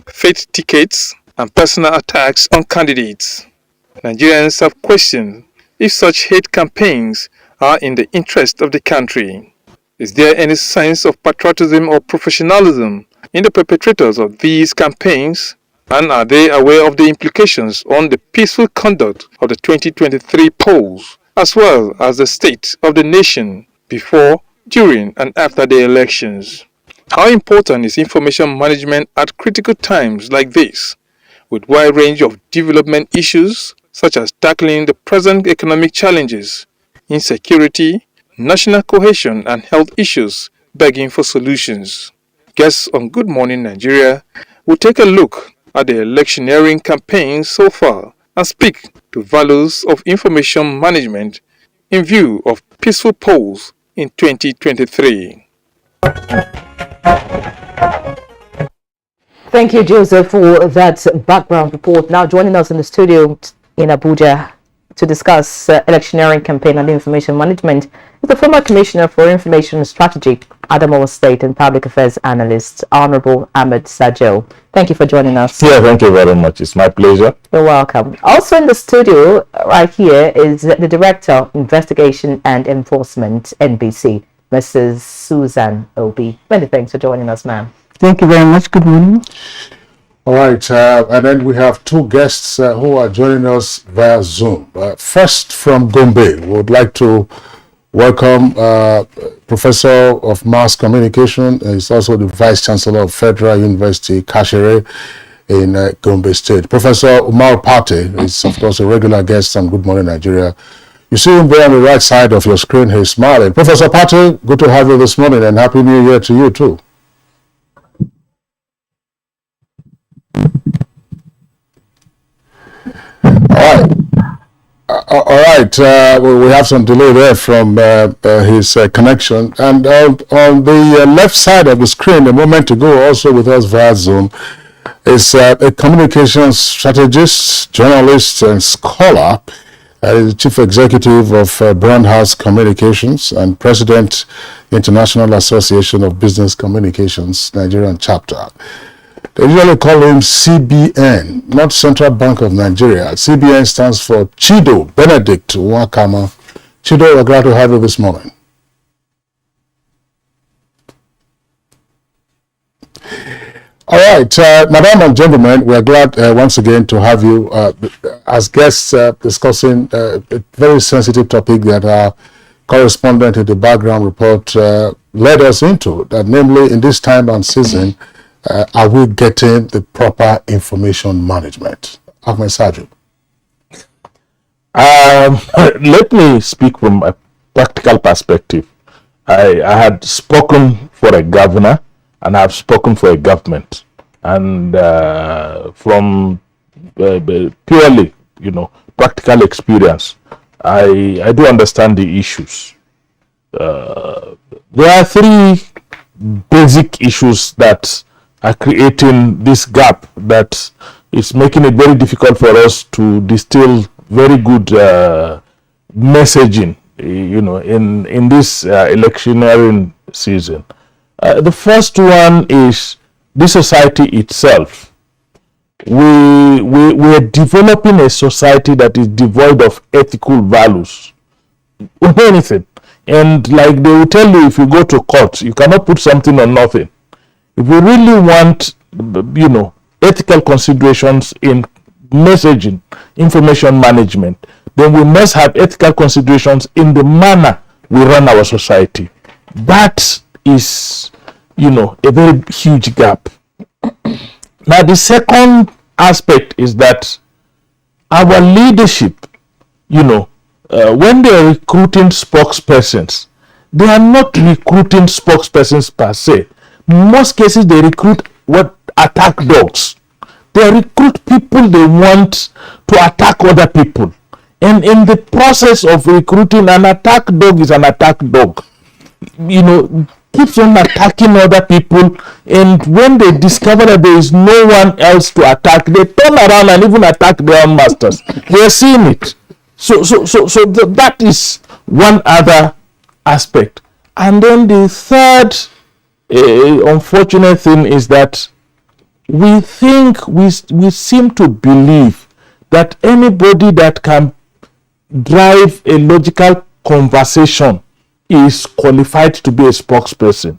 faith tickets, and personal attacks on candidates. Nigerians have questioned if such hate campaigns are in the interest of the country. Is there any sense of patriotism or professionalism in the perpetrators of these campaigns? And are they aware of the implications on the peaceful conduct of the 2023 polls, as well as the state of the nation before, during, and after the elections? How important is information management at critical times like this, with wide range of development issues such as tackling the present economic challenges, insecurity, national cohesion, and health issues begging for solutions? Guests on Good Morning Nigeria will take a look at the electioneering campaigns so far and speak to values of information management in view of peaceful polls in 2023. Thank you, Joseph, for that background report. Now joining us in the studio in Abuja to discuss electioneering campaign and information management is the former Commissioner for Information Strategy, Adamawa State and Public Affairs Analyst, Honorable Ahmed Sajo. Thank you for joining us. Yeah, thank you very much. It's my pleasure. You're welcome. Also in the studio right here is the Director of Investigation and Enforcement, NBC, Mrs. Susan Obi. Many thanks for joining us, ma'am. Thank you very much. Good morning. All right, and then we have two guests who are joining us via Zoom. First, from Gombe, we would like to welcome Professor of Mass Communication. He's also the Vice Chancellor of Federal University, Kashere, in Gombe State. Professor Umar Pate is, of course, a regular guest on Good Morning Nigeria. You see him there on the right side of your screen. He's smiling. Professor Pate, good to have you this morning, and Happy New Year to you, too. All right. We have some delay there from his connection. And on the left side of the screen, a moment ago, also with us via Zoom, is a communications strategist, journalist, and scholar. He's the chief executive of Brand House Communications and president, International Association of Business Communications, Nigerian chapter. They usually call him CBN, not Central Bank of Nigeria. CBN stands for Chido Benedict Wakama. Chido, we're glad to have you this morning. All right, madam and gentlemen, we are glad once again to have you as guests discussing a very sensitive topic that our correspondent in the background report led us into, that namely in this time and season, are we getting the proper information management? Ahmed Saju. Let me speak from a practical perspective. I had spoken for a governor and I've spoken for a government, and from purely, practical experience, I do understand the issues. There are three basic issues that are creating this gap that is making it very difficult for us to distill very good messaging, in this electioneering season. The first one is the society itself. We're developing a society that is devoid of ethical values or anything. And like they will tell you, if you go to court, you cannot put something on nothing. If we really want, ethical considerations in messaging, information management, then we must have ethical considerations in the manner we run our society. That is, a very huge gap. Now, the second aspect is that our leadership, when they are recruiting spokespersons, they are not recruiting spokespersons per se. In most cases, they recruit attack dogs. They recruit people they want to attack other people. And in the process of recruiting, an attack dog is an attack dog. Keeps on attacking other people, and when they discover that there is no one else to attack, they turn around and even attack their own masters. We are seeing it. So that is one other aspect. And then the third unfortunate thing is that we seem to believe that anybody that can drive a logical conversation is qualified to be a spokesperson.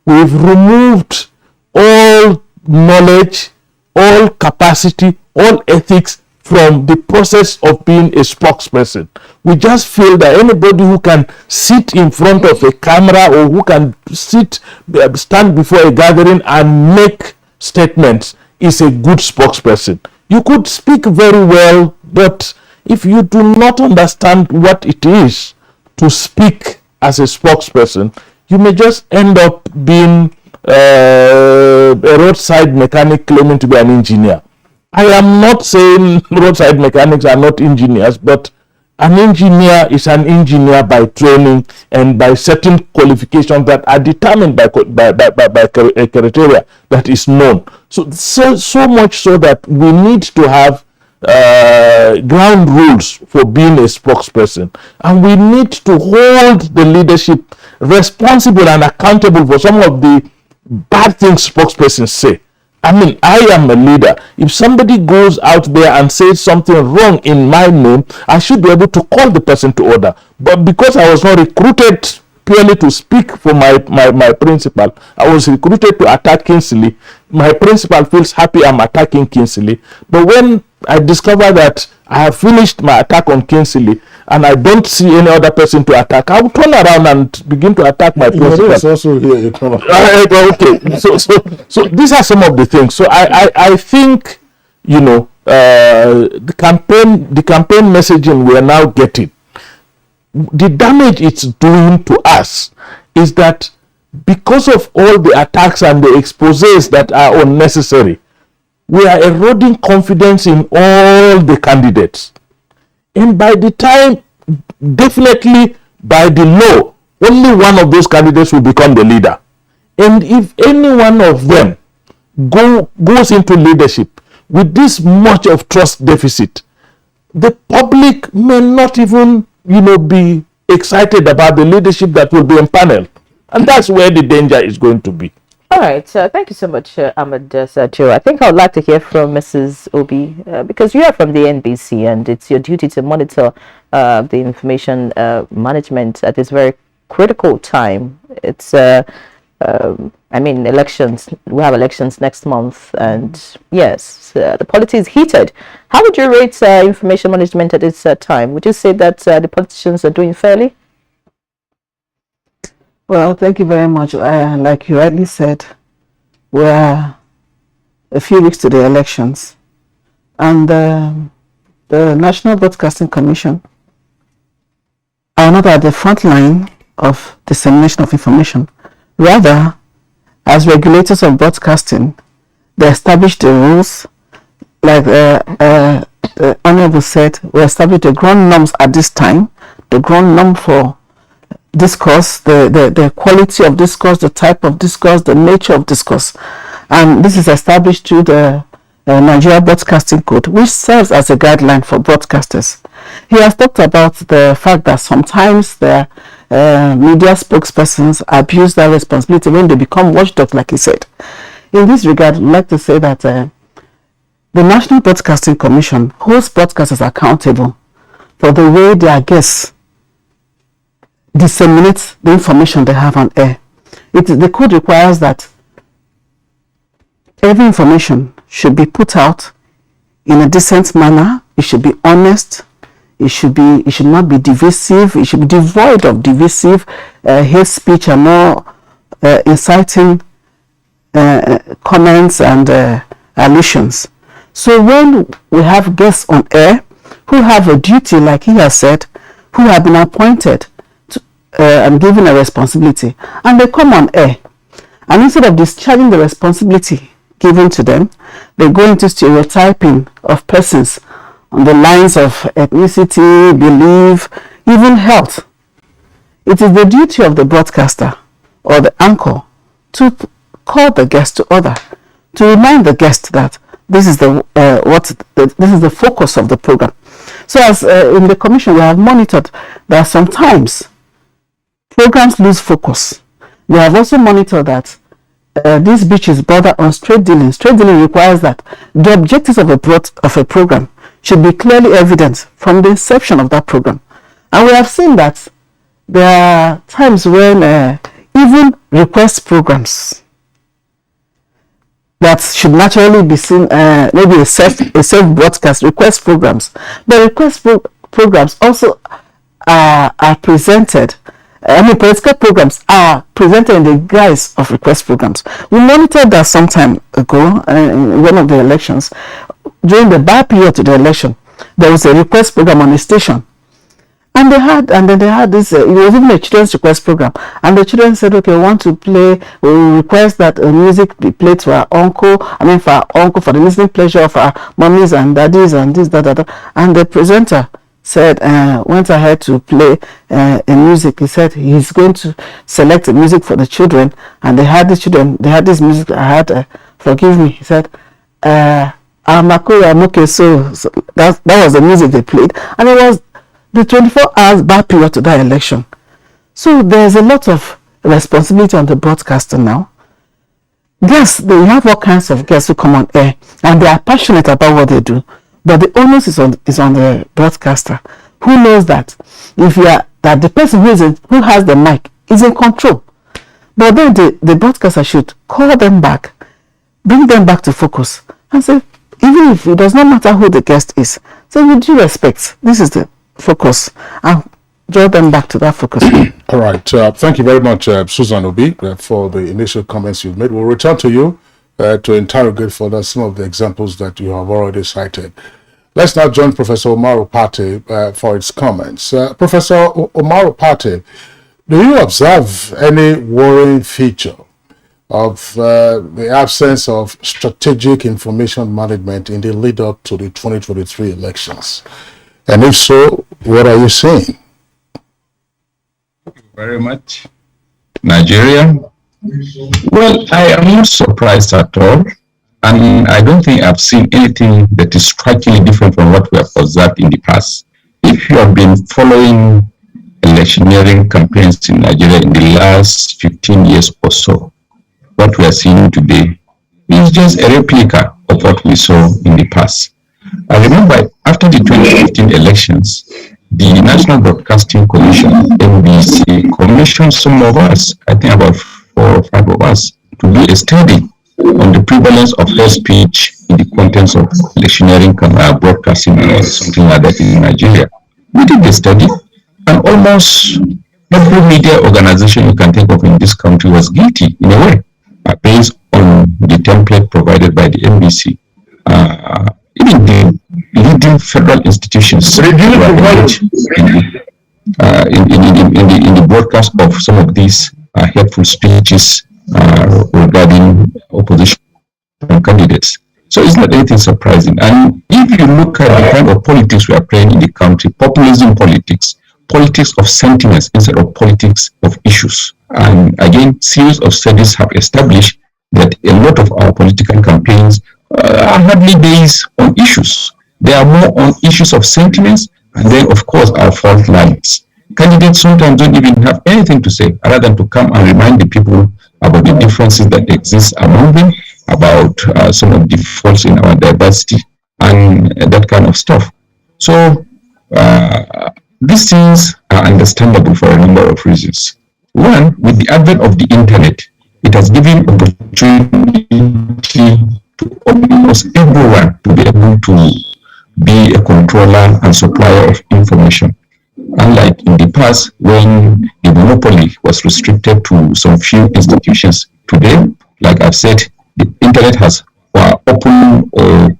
We've removed all knowledge, all capacity, all ethics from the process of being a spokesperson. We just feel that anybody who can sit in front of a camera or who can stand before a gathering and make statements is a good spokesperson. You could speak very well, but if you do not understand what it is to speak as a spokesperson, you may just end up being a roadside mechanic claiming to be an engineer. I am not saying roadside mechanics are not engineers, but an engineer is an engineer by training and by certain qualifications that are determined by a criteria that is known. So much so that we need to have ground rules for being a spokesperson, and we need to hold the leadership responsible and accountable for some of the bad things spokespersons say. I mean, I am a leader. If somebody goes out there and says something wrong in my name, I should be able to call the person to order. But because I was not recruited purely to speak for my principal, I was recruited to attack Kingsley. My principal feels happy I'm attacking Kingsley. But when I discover that I have finished my attack on Kingsley and I don't see any other person to attack, I will turn around and begin to attack my principal. It's also here. Okay, so these are some of the things. So I think the campaign messaging we are now getting, the damage it's doing to us is that because of all the attacks and the exposés that are unnecessary, we are eroding confidence in all the candidates. And by the time, definitely by the law, only one of those candidates will become the leader. And if any one of them goes into leadership with this much of trust deficit, the public may not even, be excited about the leadership that will be empaneled. And that's where the danger is going to be. All right, thank you so much, Ahmed Sergio. I think I would like to hear from Mrs. Obi, because you are from the NBC and it's your duty to monitor the information management at this very critical time. It's, elections, we have elections next month, and yes, the politics is heated. How would you rate information management at this time? Would you say that the politicians are doing fairly? Well, thank you very much. Like you rightly said, we're a few weeks to the elections, and the National Broadcasting Commission are not at the front line of dissemination of information. Rather, as regulators of broadcasting, they establish the rules, like the Honorable said, we establish the ground norms at this time, the ground norm for discourse, the quality of discourse, the type of discourse, the nature of discourse. And this is established through the Nigerian Broadcasting Code, which serves as a guideline for broadcasters. He has talked about the fact that sometimes the media spokespersons abuse their responsibility when they become watchdogs, like he said. In this regard, I'd like to say that the National Broadcasting Commission holds broadcasters accountable for the way their guests disseminate the information they have on air. The code requires that every information should be put out in a decent manner. It should be honest. It should not be divisive. It should be devoid of divisive hate speech and more inciting comments and allusions. So when we have guests on air who have a duty, like he has said, who have been appointed and given a responsibility, and they come on air, and instead of discharging the responsibility given to them, they go into stereotyping of persons on the lines of ethnicity, belief, even health. It is the duty of the broadcaster or the anchor to call the guest to order, to remind the guest that this is the focus of the program. So as in the commission, we have monitored that sometimes programs lose focus. We have also monitored that this breach is border on straight dealing. Straight dealing requires that the objectives of a program should be clearly evident from the inception of that program. And we have seen that there are times when even request programs that should naturally be seen, maybe a self broadcast request programs, but request programs also are presented. Political programs are presented in the guise of request programs. We monitored that some time ago in one of the elections. During the bar period to the election, there was a request program on the station. And they had this, it was even a children's request program. And the children said, okay, we want to play, we request that music be played for our uncle, for the listening pleasure of our mummies and daddies and this, that. And the presenter said, went ahead to play a music. He said he's going to select a music for the children, and they had this music. Forgive me. He said, so that was the music they played, and it was the 24 hours bar period to that election. So there's a lot of responsibility on the broadcaster now. Guests, they have all kinds of guests who come on air, and they are passionate about what they do. But the onus is on the broadcaster, who knows that that the person who has the mic is in control. But then the broadcaster should call them back, bring them back to focus, and say, even if it does not matter who the guest is, say, with due respect, this is the focus, and draw them back to that focus. All right. Thank you very much, Susan Obi, for the initial comments you've made. We'll return to you to interrogate further some of the examples that you have already cited. Let's now join Professor Omar Opate for its comments. Professor Omar Opate, do you observe any worrying feature of the absence of strategic information management in the lead-up to the 2023 elections? And if so, what are you seeing? Thank you very much. Nigeria? Well, I am not surprised at all And I don't think I've seen anything that is strikingly different from what we have observed in the past. If you have been following electioneering campaigns in Nigeria in the last 15 years or so, what we are seeing today is just a replica of what we saw in the past. I remember after the 2015 elections, the National Broadcasting Commission, NBC, commissioned some of us, I think about 4 or 5 of us, to do a study on the prevalence of hate speech in the contents of electioneering broadcasting or something like that in Nigeria. We did the study, and almost every media organization you can think of in this country was guilty in a way, based on the template provided by the NBC. Even the leading federal institutions were engaged in the broadcast of some of these hateful speeches regarding opposition candidates. So it's not anything surprising. And if you look at the kind of politics we are playing in the country, populism politics, politics of sentiments instead of politics of issues. And again, series of studies have established that a lot of our political campaigns are hardly based on issues. They are more on issues of sentiments, and then of course our fault lines. Candidates sometimes don't even have anything to say other than to come and remind the people about the differences that exist among them, about some of the faults in our diversity and that kind of stuff. So these things are understandable for a number of reasons. One, with the advent of the internet, it has given opportunity to almost everyone to be able to be a controller and supplier of information. Unlike in the past, when the monopoly was restricted to some few institutions, today, like I've said, the internet has open or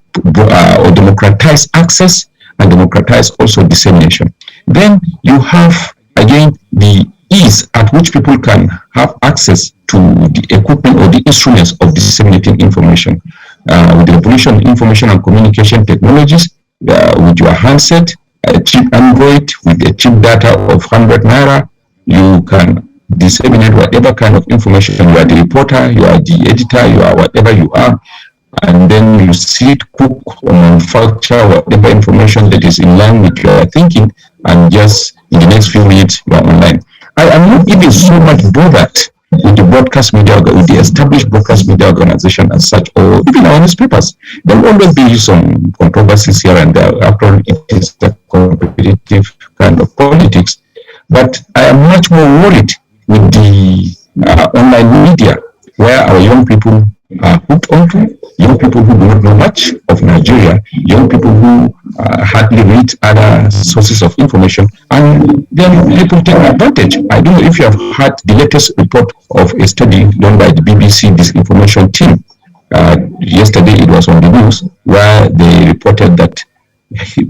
democratized access and democratized also dissemination. Then you have, again, the ease at which people can have access to the equipment or the instruments of disseminating information. With the evolution of information and communication technologies, with your handset, a cheap Android with a cheap data of 100 naira, you can disseminate whatever kind of information. You are the reporter, you are the editor, you are whatever you are, and then you sit, cook, or manufacture whatever information that is in line with your thinking, and just in the next few minutes you are online. I am not even so much bothered with the broadcast media, with the established broadcast media organization as such, or even our newspapers. There will always be some controversies here and there. After all, it is a competitive kind of politics. But I am much more worried with the online media, where our young people are hooked onto, young people who do not know much of Nigeria, young people who hardly read other sources of information, and then people take advantage. I don't know if you have heard the latest report of a study done by the BBC disinformation team. Yesterday it was on the news, where they reported that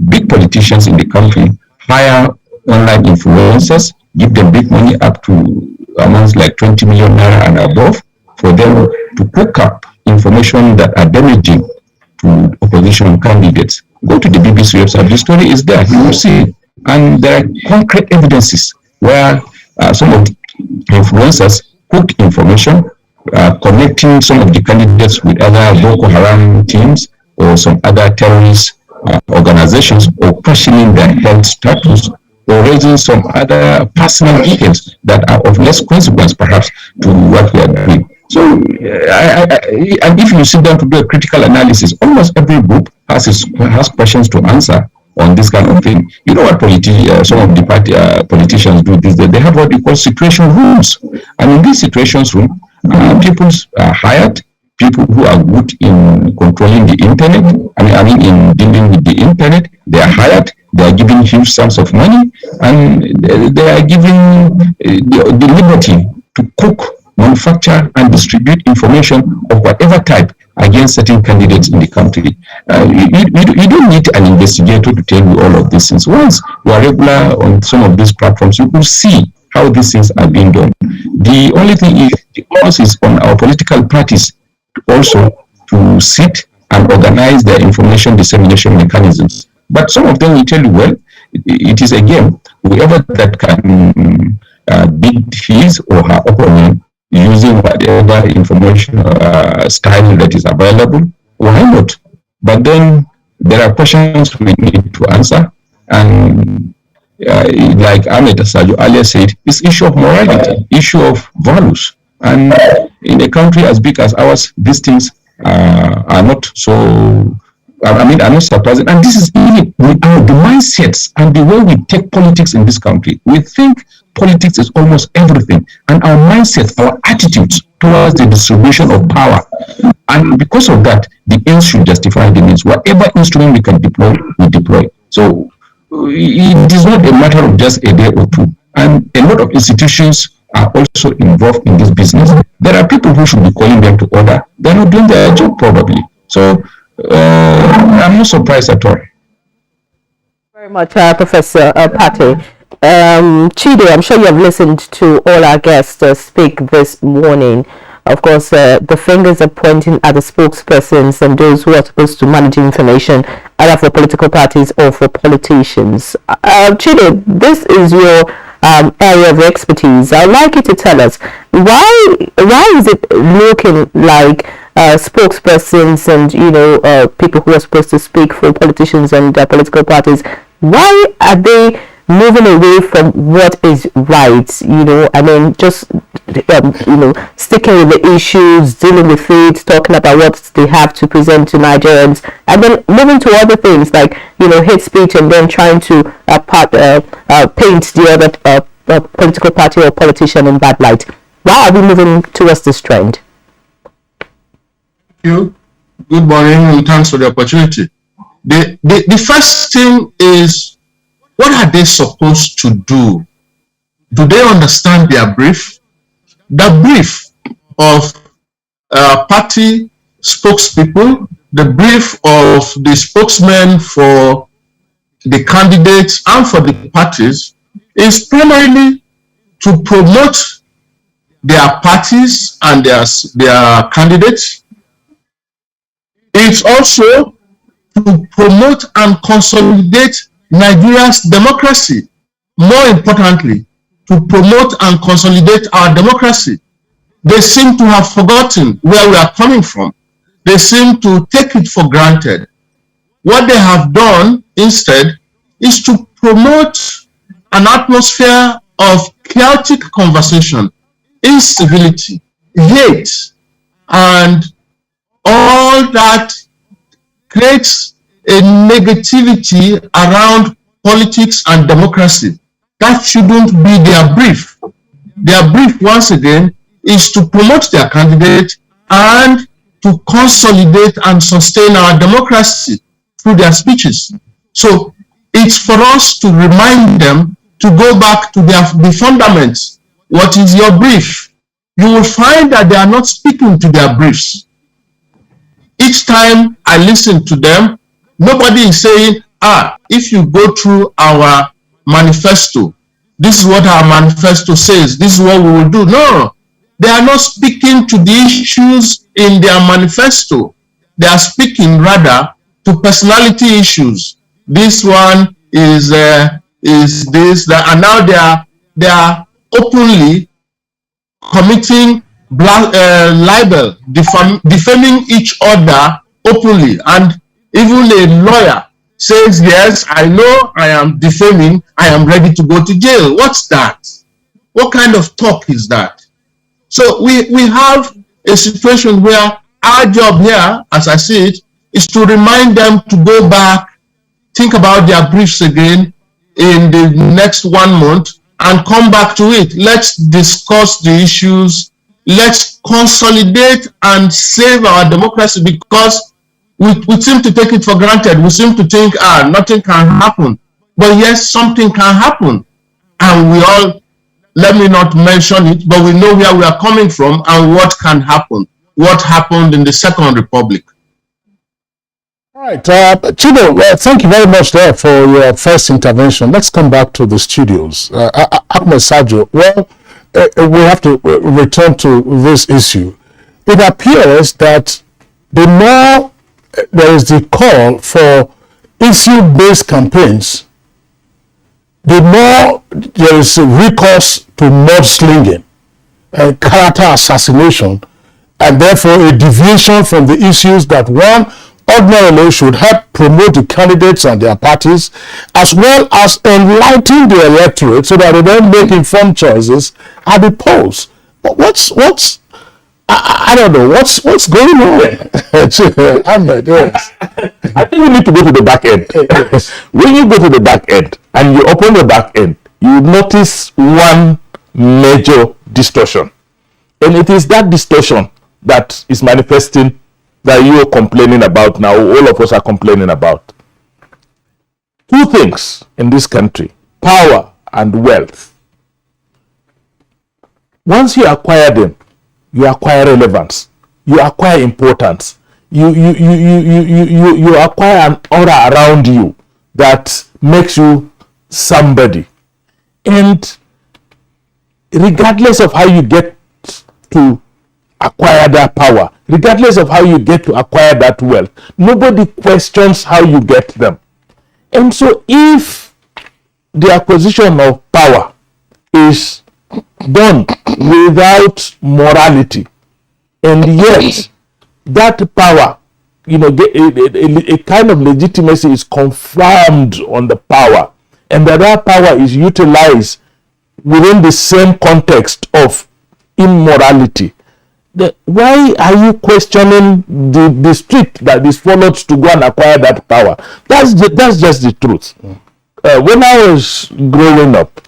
big politicians in the country hire online influencers, give them big money up to amounts like 20 million naira and above, for them to cook up information that are damaging to opposition candidates. Go to the BBC website, the story is there, you will see it. And there are concrete evidences where some of the influencers cooked information, connecting some of the candidates with other Boko Haram teams or some other terrorist organizations, or questioning their health status, or raising some other personal details that are of less consequence perhaps to what we are doing. So, and if you sit down to do a critical analysis, almost every group has questions to answer on this kind of thing. You know what some of the politicians do these days? They have what we call situation rooms. And in these situation rooms, people are hired, people who are good in controlling the internet, I mean in dealing with the internet, they are hired, they are given huge sums of money, and they are given the liberty to cook, manufacture, and distribute information of whatever type against certain candidates in the country. You don't need an investigator to tell you all of these things. Once you are regular on some of these platforms, you will see how these things are being done. The only thing is, the onus is on our political parties also to sit and organize their information dissemination mechanisms. But some of them will tell you, well, it is a game. Whoever that can beat his or her opponent using whatever information style that is available, why not? But then there are questions we need to answer, and like Ahmed Asajo earlier said, it's issue of morality, issue of values. And in a country as big as ours, these things are not so, are not surprising. And this is even the mindsets and the way we take politics in this country. We think politics is almost everything. And our mindsets, our attitudes towards the distribution of power. And because of that, the ends should justify the means. Whatever instrument we can deploy, we deploy. So it is not a matter of just a day or two. And a lot of institutions are also involved in this business. There are people who should be calling them to order. They're not doing their job probably. So I'm not surprised at all. Very much, Professor Pate. Chide, I'm sure you have listened to all our guests speak this morning. Of course, the fingers are pointing at the spokespersons and those who are supposed to manage information, either for political parties or for politicians. Chide, this is your area of expertise. I'd like you to tell us why is it looking like spokespersons and people who are supposed to speak for politicians and political parties, why are they moving away from what is right, just sticking with the issues, dealing with it, talking about what they have to present to Nigerians, and then moving to other things like hate speech, and then trying to paint the other political party or politician in bad light. Why are we moving towards this trend? Thank you. Good morning, and thanks for the opportunity. The first thing is, what are they supposed to do? Do they understand their brief? The brief of party spokespeople, the brief of the spokesmen for the candidates and for the parties is primarily to promote their parties and their candidates. It's also to promote and consolidate Nigeria's democracy. More importantly, to promote and consolidate our democracy. They seem to have forgotten where we are coming from. They seem to take it for granted. What they have done instead is to promote an atmosphere of chaotic conversation, incivility, hate, and all that creates a negativity around politics and democracy. That shouldn't be their brief. Their brief, once again, is to promote their candidate and to consolidate and sustain our democracy through their speeches. So it's for us to remind them to go back to the fundamentals. What is your brief? You will find that they are not speaking to their briefs. Each time I listen to them, nobody is saying, if you go through our manifesto, this is what our manifesto says, this is what we will do. No, they are not speaking to the issues in their manifesto. They are speaking rather to personality issues. This one is this, that, and now they are openly committing libel, defaming each other openly, and even a lawyer says, yes, I know I am defaming, I am ready to go to jail. What's that? What kind of talk is that? So we have a situation where our job here, as I see it, is to remind them to go back, think about their briefs again in the next 1 month, and come back to it. Let's discuss the issues. Let's consolidate and save our democracy, because we seem to take it for granted. We seem to think, nothing can happen. But yes, something can happen. And we all, let me not mention it, but we know where we are coming from and what can happen. What happened in the Second Republic. All right, Chido, thank you very much there for your first intervention. Let's come back to the studios. Ahmed Sajo, well, we have to return to this issue. It appears that the more there is the call for issue-based campaigns, the more there is a recourse to mudslinging, character assassination, and therefore a deviation from the issues that one ordinarily should help promote the candidates and their parties, as well as enlighten the electorate so that they don't make informed choices at the polls. But I don't know what's going on. Ahmed, yes. I think we need to go to the back end. When you go to the back end and you open the back end, you notice one major distortion, and it is that distortion that is manifesting that you are complaining about now. All of us are complaining about two things in this country: power and wealth. Once you acquire them, you acquire relevance, you acquire importance, you acquire an aura around you that makes you somebody. And regardless of how you get to acquire that power, regardless of how you get to acquire that wealth, nobody questions how you get them. And so if the acquisition of power is done without morality, and yet that power, a kind of legitimacy is confirmed on the power, and that power is utilized within the same context of immorality, why are you questioning the street that is followed to go and acquire that power? That's just the truth. When I was growing up,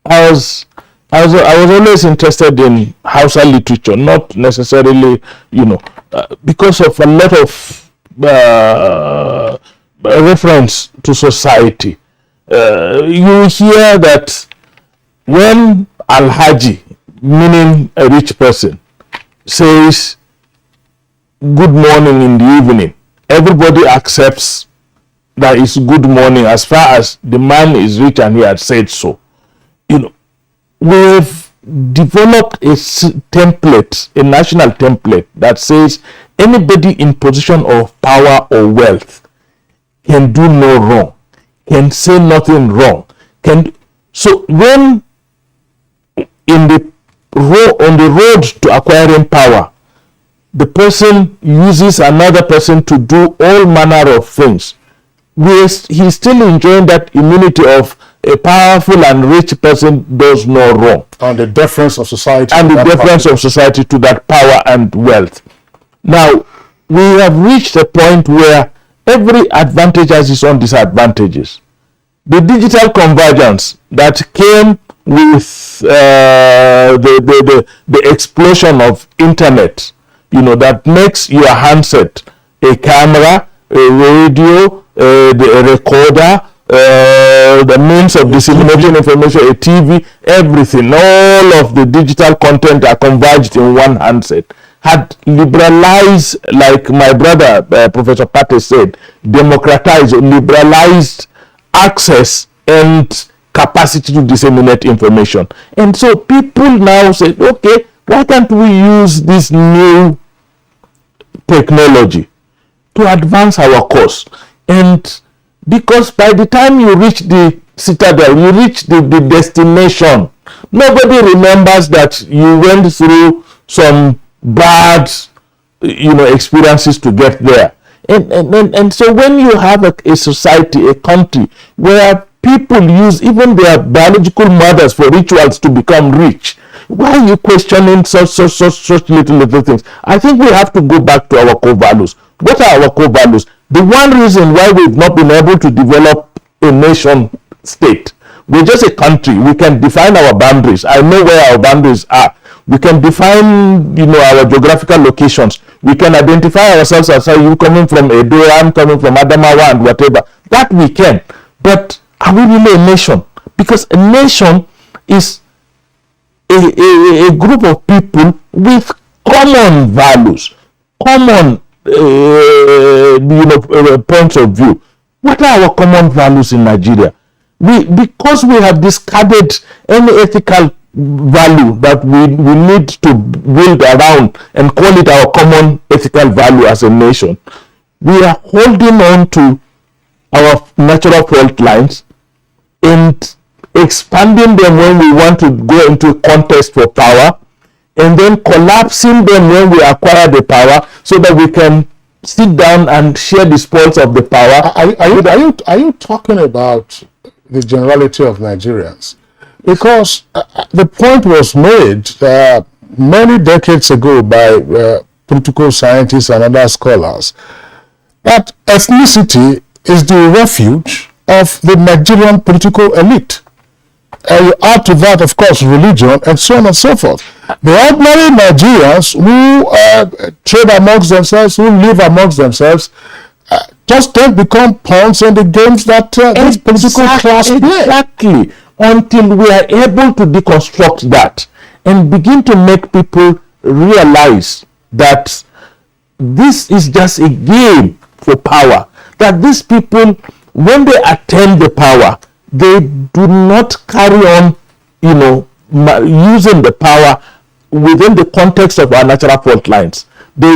I was always interested in Hausa literature, not necessarily, because of a lot of reference to society. You hear that when Alhaji, meaning a rich person, says good morning in the evening, everybody accepts that it's good morning as far as the man is rich and he had said so. We've developed a template, a national template that says anybody in position of power or wealth can do no wrong, can say nothing wrong. So when on the road to acquiring power, the person uses another person to do all manner of things, he's still enjoying that immunity of a powerful and rich person does no wrong. And the deference of society. And the deference of society to that power and wealth. Now, we have reached a point where every advantage has its own disadvantages. The digital convergence that came with the explosion of internet, that makes your handset a camera, a radio, a recorder, the means of disseminating information, a TV, everything, all of the digital content are converged in one handset, had liberalized, like my brother Professor Pate said, democratized, liberalized access and capacity to disseminate information. And so people now say, okay, why can't we use this new technology to advance our cause? And because by the time you reach the citadel, you reach the destination, nobody remembers that you went through some bad experiences to get there. And so when you have a society, a country where people use even their biological mothers for rituals to become rich, why are you questioning such little things? I think we have to go back to our core values. What are our core values? The one reason why we've not been able to develop a nation state, we're just a country. We can define our boundaries. I know where our boundaries are. We can define, our geographical locations. We can identify ourselves as you coming from Edo, I'm coming from Adamawa and whatever. That we can. But are we really a nation? Because a nation is a group of people with common values, common points of view. What are our common values in Nigeria? Because we have discarded any ethical value that we need to build around and call it our common ethical value as a nation, we are holding on to our natural fault lines and expanding them when we want to go into a contest for power, and then collapsing them when we acquire the power so that we can sit down and share the spoils of the power. Are you talking about the generality of Nigerians? Because the point was made many decades ago by political scientists and other scholars that ethnicity is the refuge of the Nigerian political elite. You add to that, of course, religion and so on and so forth. The ordinary Nigerians who trade amongst themselves, who live amongst themselves, just don't become pawns in the games that this political class play. Exactly. Until we are able to deconstruct that and begin to make people realize that this is just a game for power. That these people, when they attain the power, they do not carry on, using the power within the context of our natural fault lines. They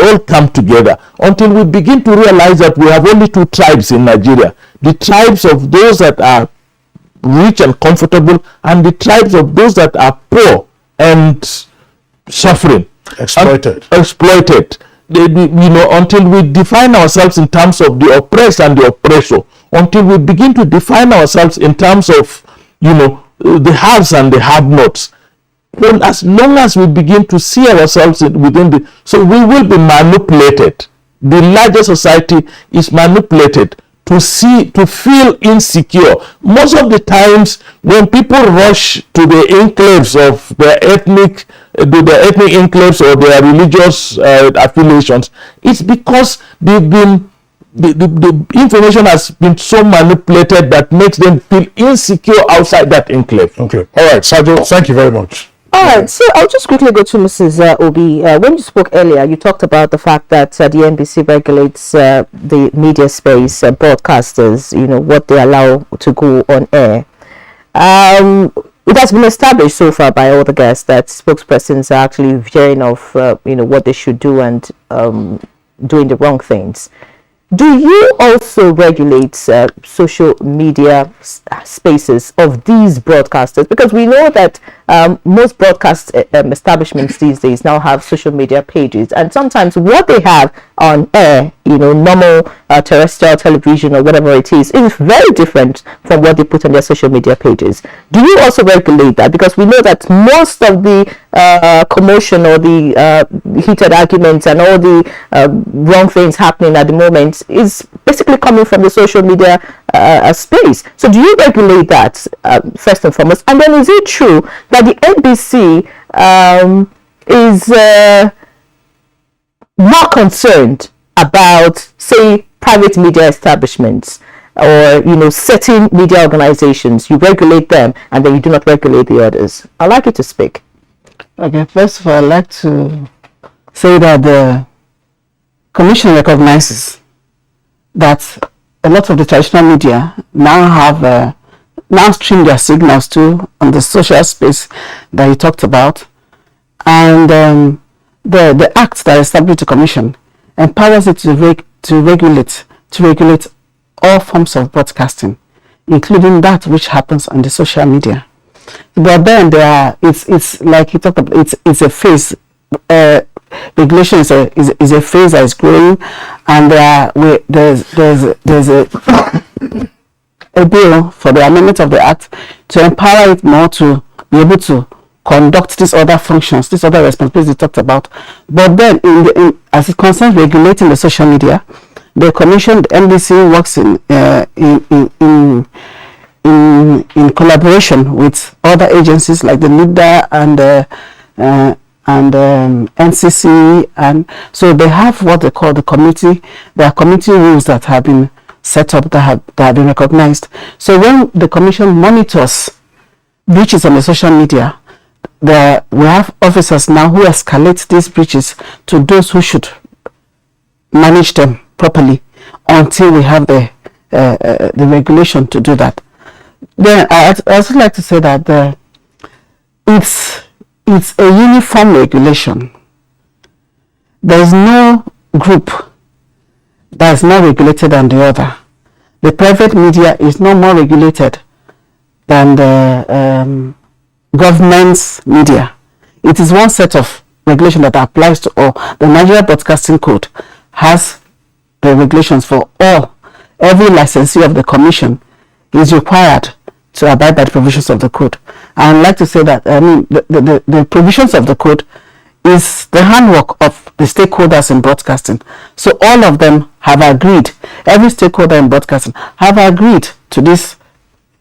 all come together until we begin to realize that we have only two tribes in Nigeria. The tribes of those that are rich and comfortable, and the tribes of those that are poor and suffering. Exploited. Until we define ourselves in terms of the oppressed and the oppressor, until we begin to define ourselves in terms of, the haves and the have-nots, well, as long as we begin to see ourselves within so we will be manipulated. The larger society is manipulated to feel insecure. Most of the times when people rush to the enclaves of their ethnic enclaves or their religious affiliations, it's because they've been the information has been so manipulated that makes them feel insecure outside that enclave. Okay. All right, Sergio, thank you very much. All right, so I'll just quickly go to Mrs. Obi. When you spoke earlier, you talked about the fact that the NBC regulates the media space, broadcasters, what they allow to go on air. It has been established so far by all the guests that spokespersons are actually veering off, what they should do and doing the wrong things. Do you also regulate social media spaces of these broadcasters? Because we know that most broadcast establishments these days now have social media pages, and sometimes what they have on air, normal terrestrial television or whatever it is very different from what they put on their social media pages. Do you also regulate that? Because we know that most of the commotion or the heated arguments and all the wrong things happening at the moment is basically coming from the social media space. So do you regulate that first and foremost? And then is it true that the NBC is more concerned about, say, private media establishments or certain media organizations? You regulate them and then you do not regulate the others. I'd like you to speak. Okay, first of all, I'd like to say that the Commission recognizes that a lot of the traditional media now have now stream their signals to on the social space that you talked about, and the act that established the Commission empowers it to regulate all forms of broadcasting, including that which happens on the social media. But then it's like you talked about, it's a phase. Regulation is a phase that is growing, and there's a bill for the amendment of the act to empower it more to be able to conduct these other functions, these other responsibilities we talked about. But then, as it concerns regulating the social media, the Commission, the NBC, works in collaboration with other agencies like the NIDA and NCC, and so they have what they call the committee. There are committee rules that have been set up that have been recognized. So when the Commission monitors breaches on the social media, we have officers now who escalate these breaches to those who should manage them properly until we have the regulation to do that. Then I also like to say that it's a uniform regulation. There is no group that is more regulated than the other. The private media is no more regulated than the government's media. It is one set of regulation that applies to all. The Nigerian Broadcasting Code has the regulations for every licensee of the commission is required to abide by the provisions of the code. And I'd like to say that the provisions of the code is the handwork of the stakeholders in broadcasting. So all of them have agreed, every stakeholder in broadcasting have agreed to these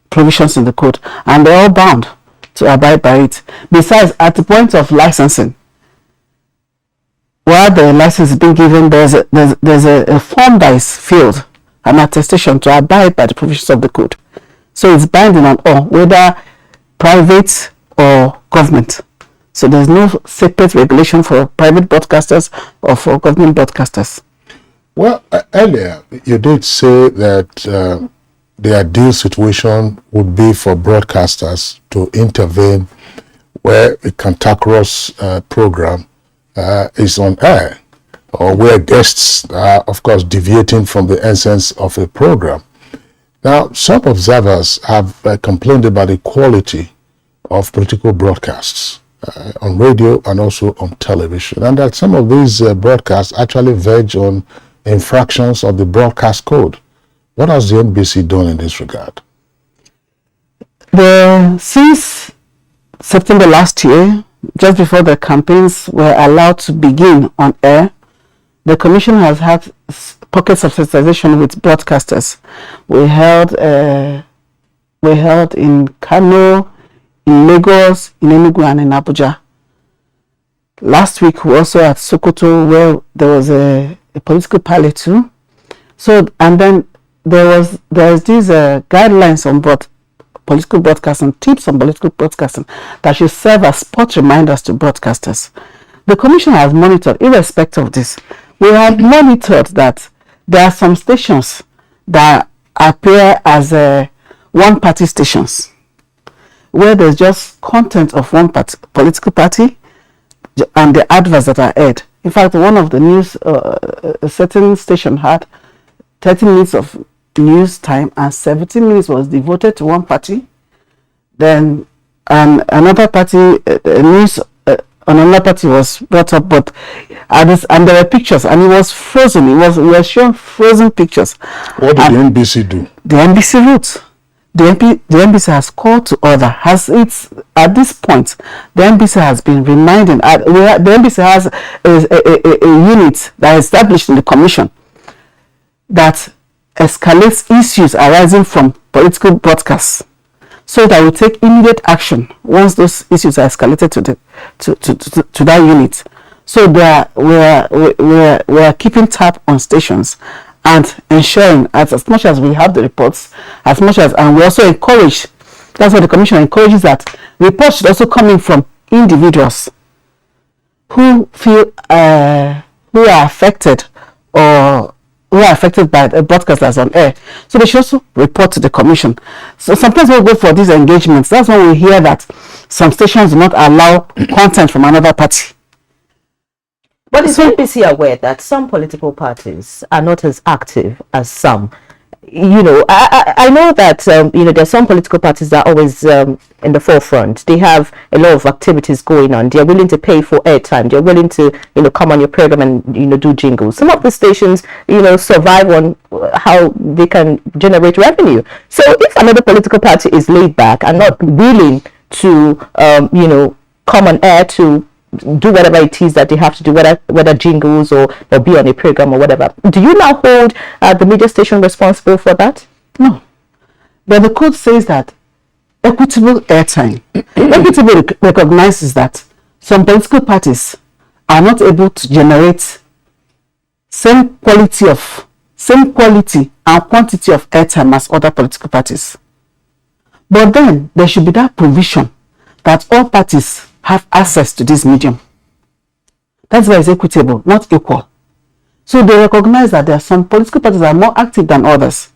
provisions in the code, and they're all bound to abide by it. Besides, at the point of licensing, while the license is being given, there's a form that is filled, an attestation to abide by the provisions of the code. So it's binding on all, whether private or government. So there's no separate regulation for private broadcasters or for government broadcasters. Well, earlier you did say that the ideal situation would be for broadcasters to intervene where a cantankerous program is on air, or where guests are, of course, deviating from the essence of a program. Now, some observers have complained about the quality of political broadcasts on radio and also on television, and that some of these broadcasts actually verge on infractions of the broadcast code. What has the NBC done in this regard? Since September last year, just before the campaigns were allowed to begin on air, the Commission has had pockets of sensitization with broadcasters. We held in Kano, in Lagos, in Enugu, and in Abuja. Last week, we also at Sokoto, where there was a political parley too. So, and then there's these guidelines on political broadcasting, tips on political broadcasting that should serve as spot reminders to broadcasters. The Commission has monitored, irrespective of this, we have monitored that there are some stations that appear as one-party stations, where there's just content of one political party and the adverts that are aired. In fact, one of the news, a certain station had 30 minutes of news time and 17 minutes was devoted to one party. Then another party, news on another party was brought up, but and there were pictures, and it was frozen. We were shown frozen pictures. What did the NBC do? The NBC wrote. The NBC has called to order. At this point, the NBC has been reminding. The NBC has a unit that is established in the Commission that escalates issues arising from political broadcasts, so that we take immediate action once those issues are escalated to that unit. So we are keeping tab on stations and ensuring as much as we have the reports, and we also encourage. That's what the Commission encourages, that reports should also come in from individuals who feel who are affected or who are affected by the broadcast that's on air. So they should also report to the Commission. So sometimes we'll go for these engagements. That's when we hear that some stations do not allow content from another party. But is NBC aware that some political parties are not as active as some? You know, I know that, there's some political parties that are always in the forefront. They have a lot of activities going on. They're willing to pay for airtime. They're willing to, come on your program and, do jingles. Some of the stations, survive on how they can generate revenue. So if another political party is laid back and not willing to, come on air to do whatever it is that they have to do, whether jingles or be on a program or whatever, do you now hold the media station responsible for that? No. But the code says that equitable airtime. Equitable recognizes that some political parties are not able to generate same quality and quantity of airtime as other political parties. But then there should be that provision that all parties have access to this medium. That's why it's equitable, not equal. So they recognize that there are some political parties that are more active than others.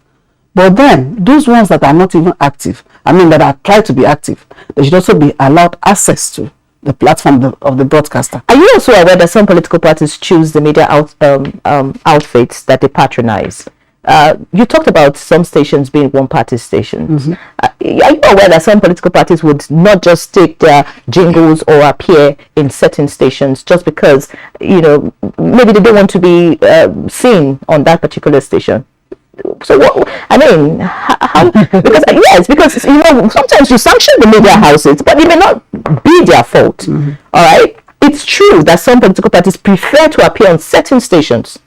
But then, those ones that are not even active, that are trying to be active, they should also be allowed access to the platform of the broadcaster. Are you also aware that some political parties choose the media outfits that they patronize? you talked about some stations being one-party stations. Are you aware that some political parties would not just take their jingles or appear in certain stations just because, maybe they don't want to be seen on that particular station? So what, I mean, how because yes, because sometimes you sanction the media houses, but it may not be their fault. All right, it's true that some political parties prefer to appear on certain stations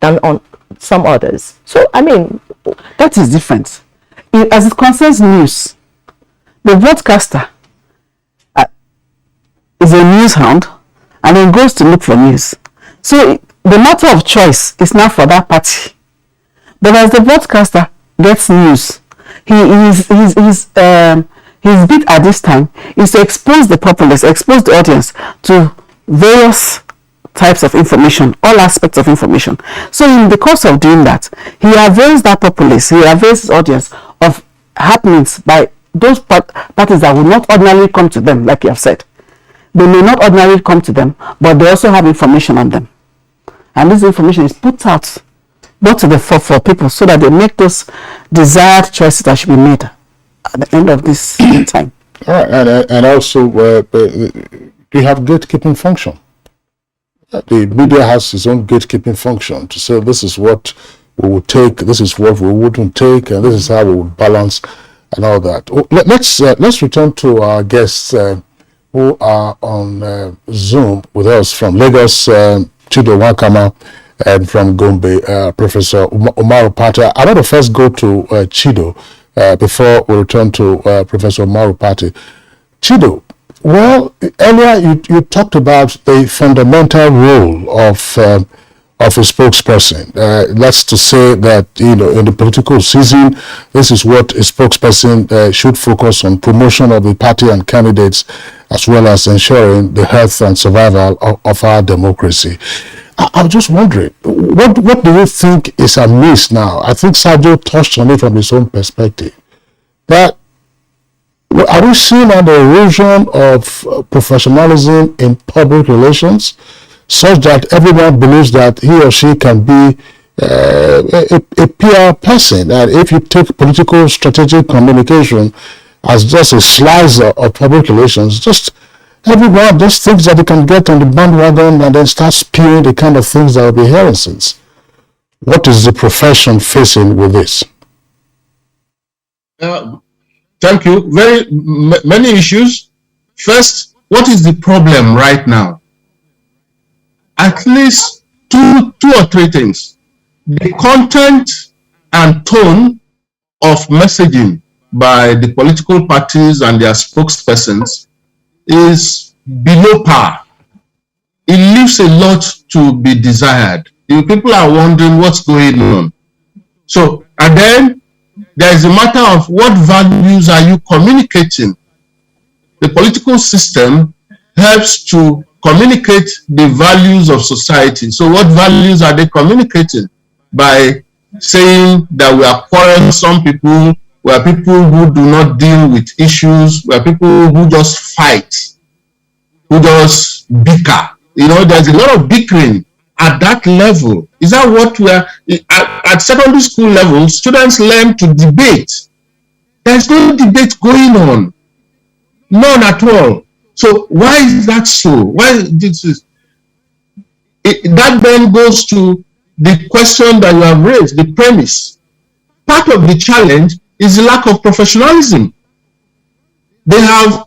than on some others. So I mean, that is different. As it concerns news, the broadcaster is a news hound, and then goes to look for news. So the matter of choice is now for that party. But as the broadcaster gets news, his bit at this time is to expose the populace, expose the audience to various types of information, all aspects of information. So in the course of doing that, he avails that populace, he avails his audience of happenings by those parties that will not ordinarily come to them, like you have said. They may not ordinarily come to them, but they also have information on them. And this information is put out not to the fore for people so that they make those desired choices that should be made at the end of this time. All right, and also we have gatekeeping function. The media has its own gatekeeping function to say this is what we would take, this is what we wouldn't take, and this is how we would balance and all that. Let's return to our guests who are on Zoom with us from Lagos, Chido Wakama, and from Gombe, Professor Umaru Pate. I want to first go to Chido before we return to Professor Umaru Pate. Chido, well, earlier you talked about the fundamental role of a spokesperson. That's to say that, in the political season, this is what a spokesperson should focus on: promotion of the party and candidates, as well as ensuring the health and survival of our democracy. I'm just wondering, what do you think is amiss now? I think Sergio touched on it from his own perspective. That are we seeing an erosion of professionalism in public relations, such that everyone believes that he or she can be a PR person? And if you take political strategic communication as just a slice of public relations, everyone just thinks that they can get on the bandwagon and then start spewing the kind of things that we'll be hearing since. What is the profession facing with this? Thank you. Many issues. First, what is the problem right now? At least two or three things. The content and tone of messaging by the political parties and their spokespersons is below par. It leaves a lot to be desired. People are wondering what's going on. So, and then there is a matter of what values are you communicating. The political system helps to communicate the values of society. So what values are they communicating? By saying that we are quarrelsome people, we are people who do not deal with issues, we are people who just fight, who just bicker. There's a lot of bickering at that level. Is that what we are at secondary school level? Students learn to debate. There's no debate going on, none at all. So why is that so? Why this is that then goes to the question that you have raised, the premise. Part of the challenge is the lack of professionalism. They have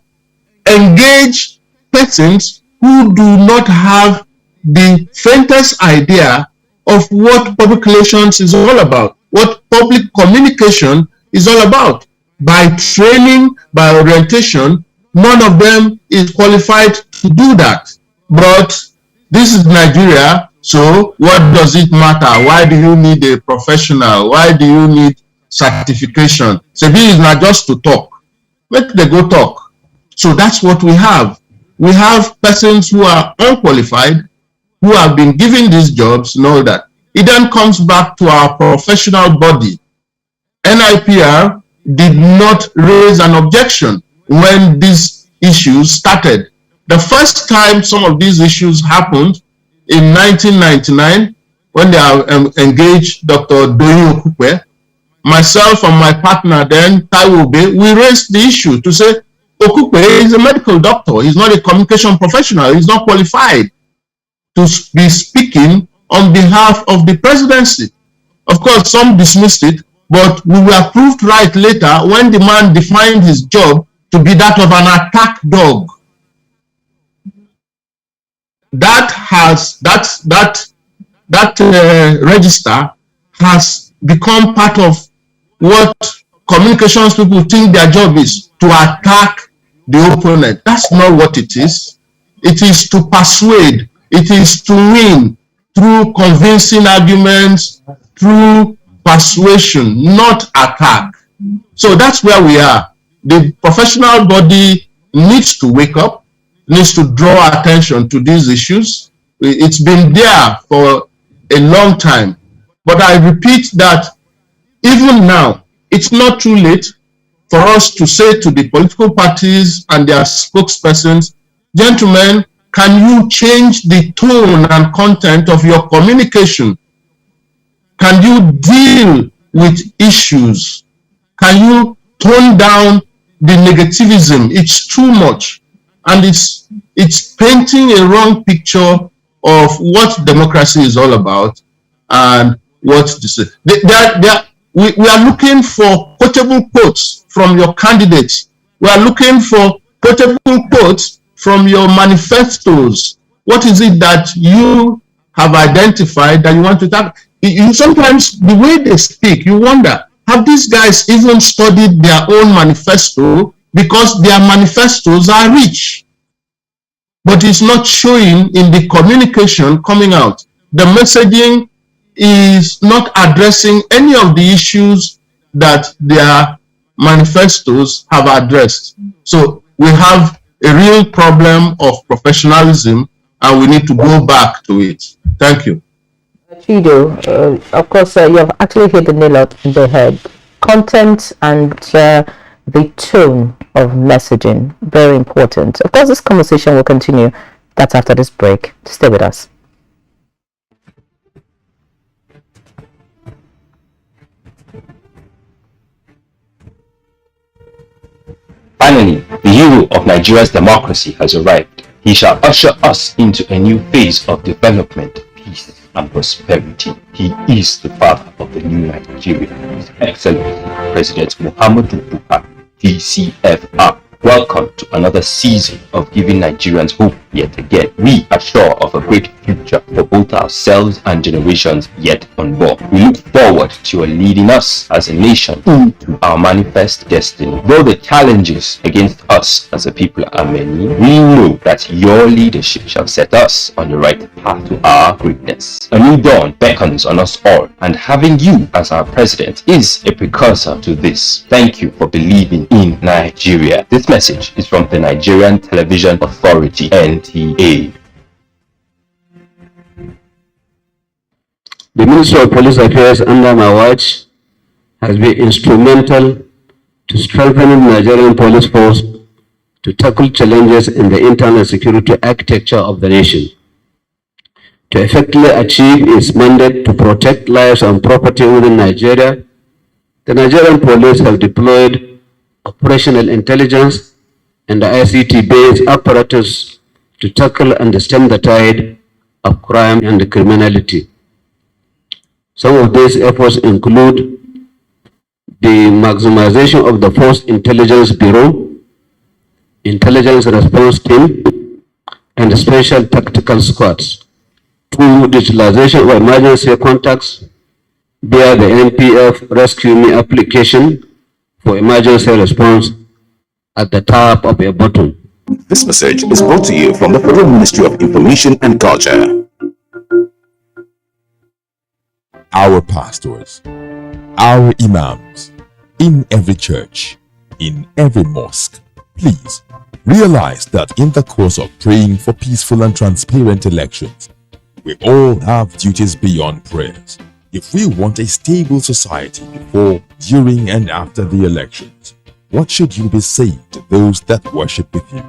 engaged persons who do not have the faintest idea of what public relations is all about, what public communication is all about. By training, by orientation, none of them is qualified to do that. But this is Nigeria, so what does it matter? Why do you need a professional? Why do you need certification? So this is not just to talk. Let them go talk. So that's what we have. We have persons who are unqualified, who have been given these jobs and all that. It then comes back to our professional body. NIPR did not raise an objection when these issues started. The first time some of these issues happened in 1999, when they are engaged Dr. Doyin Okupe, myself and my partner then, Taiwo Be, we raised the issue to say, Okupe is a medical doctor. He's not a communication professional. He's not qualified to be speaking on behalf of the presidency. Of course, some dismissed it, but we were proved right later when the man defined his job to be that of an attack dog. That register has become part of what communications people think their job is, to attack the opponent. That's not what it is. It is to persuade. It is to win through convincing arguments, through persuasion, not attack. So that's where we are. The professional body needs to wake up, needs to draw attention to these issues. It's been there for a long time. But I repeat that even now, it's not too late for us to say to the political parties and their spokespersons, gentlemen, can you change the tone and content of your communication? Can you deal with issues? Can you tone down the negativism? It's too much. And it's painting a wrong picture of what democracy is all about and what this is. We are looking for quotable quotes from your candidates. We are looking for quotable quotes from your manifestos. What is it that you have identified that you want to talk? Sometimes the way they speak, you wonder, have these guys even studied their own manifesto? Because their manifestos are rich. But it's not showing in the communication coming out. The messaging is not addressing any of the issues that their manifestos have addressed. So we have a real problem of professionalism and we need to go back to it. Thank you. Chido, of course, you have actually hit the nail on the head. Content and the tone of messaging, very important. Of course, this conversation will continue. That's after this break. Stay with us. Finally, the hero of Nigeria's democracy has arrived. He shall usher us into a new phase of development, peace, and prosperity. He is the father of the new Nigeria, His Excellency President Muhammadu Buhari, DCFR. Welcome to another season of giving Nigerians hope yet again. We are sure of a great future for both ourselves and generations yet unborn. We look forward to your leading us as a nation to our manifest destiny. Though the challenges against us as a people are many, we know that your leadership shall set us on the right path to our greatness. A new dawn beckons on us all, and having you as our president is a precursor to this. Thank you for believing in Nigeria. This message is from the Nigerian Television Authority, NTA. The Ministry of Police Affairs under my watch has been instrumental to strengthening the Nigerian police force to tackle challenges in the internal security architecture of the nation. To effectively achieve its mandate to protect lives and property within Nigeria, the Nigerian police have deployed operational intelligence and the ICT-based apparatus to tackle and stem the tide of crime and criminality. Some of these efforts include the maximization of the Force Intelligence Bureau, Intelligence Response Team, and Special Tactical Squads, through digitalization of emergency contacts via the NPF Rescue Me application for emergency response at the top of your button. This message is brought to you from the Federal Ministry of Information and Culture. Our pastors, our imams, in every church, in every mosque, please realize that in the course of praying for peaceful and transparent elections, we all have duties beyond prayers. If we want a stable society before, during, and after the elections, what should you be saying to those that worship with you?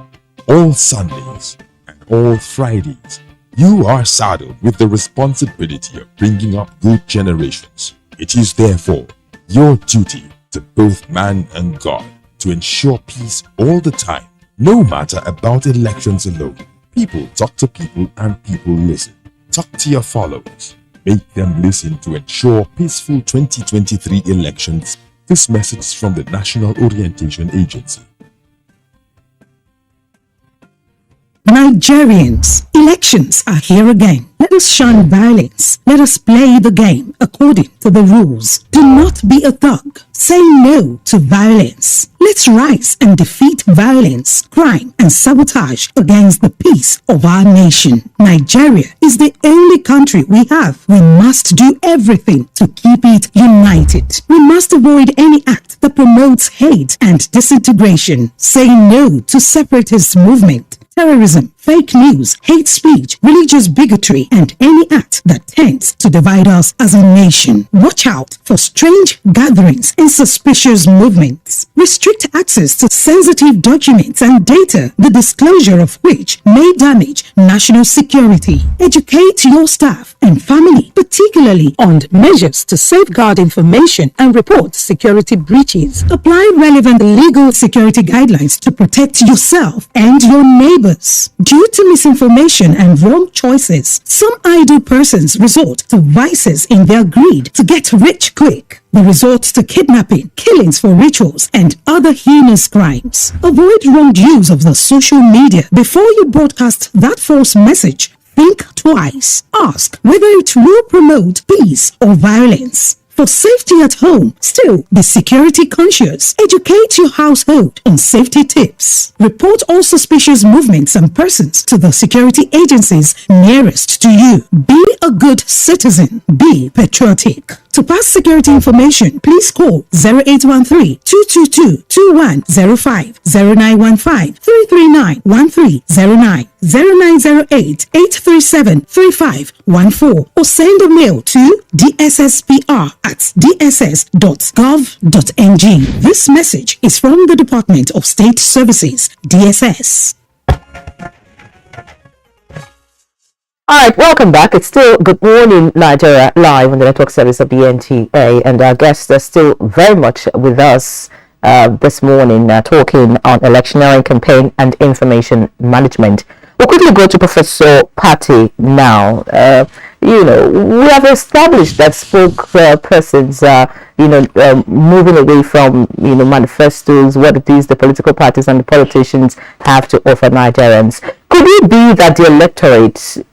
All Sundays and all Fridays, You are saddled with the responsibility of bringing up good generations. It is therefore your duty to both man and God to ensure peace all the time, no matter about elections alone. People talk to people and people listen. Talk to your followers. Make them listen to ensure peaceful 2023 elections. This message is from the National Orientation Agency. Nigerians, elections are here again. Let us shun violence. Let us play the game according to the rules. Do not be a thug. Say no to violence. Let's rise and defeat violence, crime, and sabotage against the peace of our nation. Nigeria is the only country we have. We must do everything to keep it united. We must avoid any act that promotes hate and disintegration. Say no to separatist movement, terrorism, fake news, hate speech, religious bigotry, and any act that tends to divide us as a nation. Watch out for strange gatherings and suspicious movements. Restrict access to sensitive documents and data, the disclosure of which may damage national security. Educate your staff and family, particularly on measures to safeguard information and report security breaches. Apply relevant legal security guidelines to protect yourself and your neighbors. Due to misinformation and wrong choices, some idle persons resort to vices in their greed to get rich quick. They resort to kidnapping, killings for rituals, and other heinous crimes. Avoid wrong use of the social media. Before you broadcast that false message, think twice. Ask whether it will promote peace or violence. For safety at home, still be security conscious. Educate your household on safety tips. Report all suspicious movements and persons to the security agencies nearest to you. Be a good citizen. Be patriotic. To pass security information, please call 0813-222-2105, 0915-339-1309, 0908-837-3514, or send a mail to dsspr@dss.gov.ng. This message is from the Department of State Services, DSS. All right, welcome back. It's still Good Morning Nigeria live on the network service of the NTA, and our guests are still very much with us this morning, talking on electioneering campaign and information management. We'll quickly go to Professor Patty now. We have established that spokespersons are, moving away from, manifestos, what it is the political parties and the politicians have to offer Nigerians. Could it be that the electorate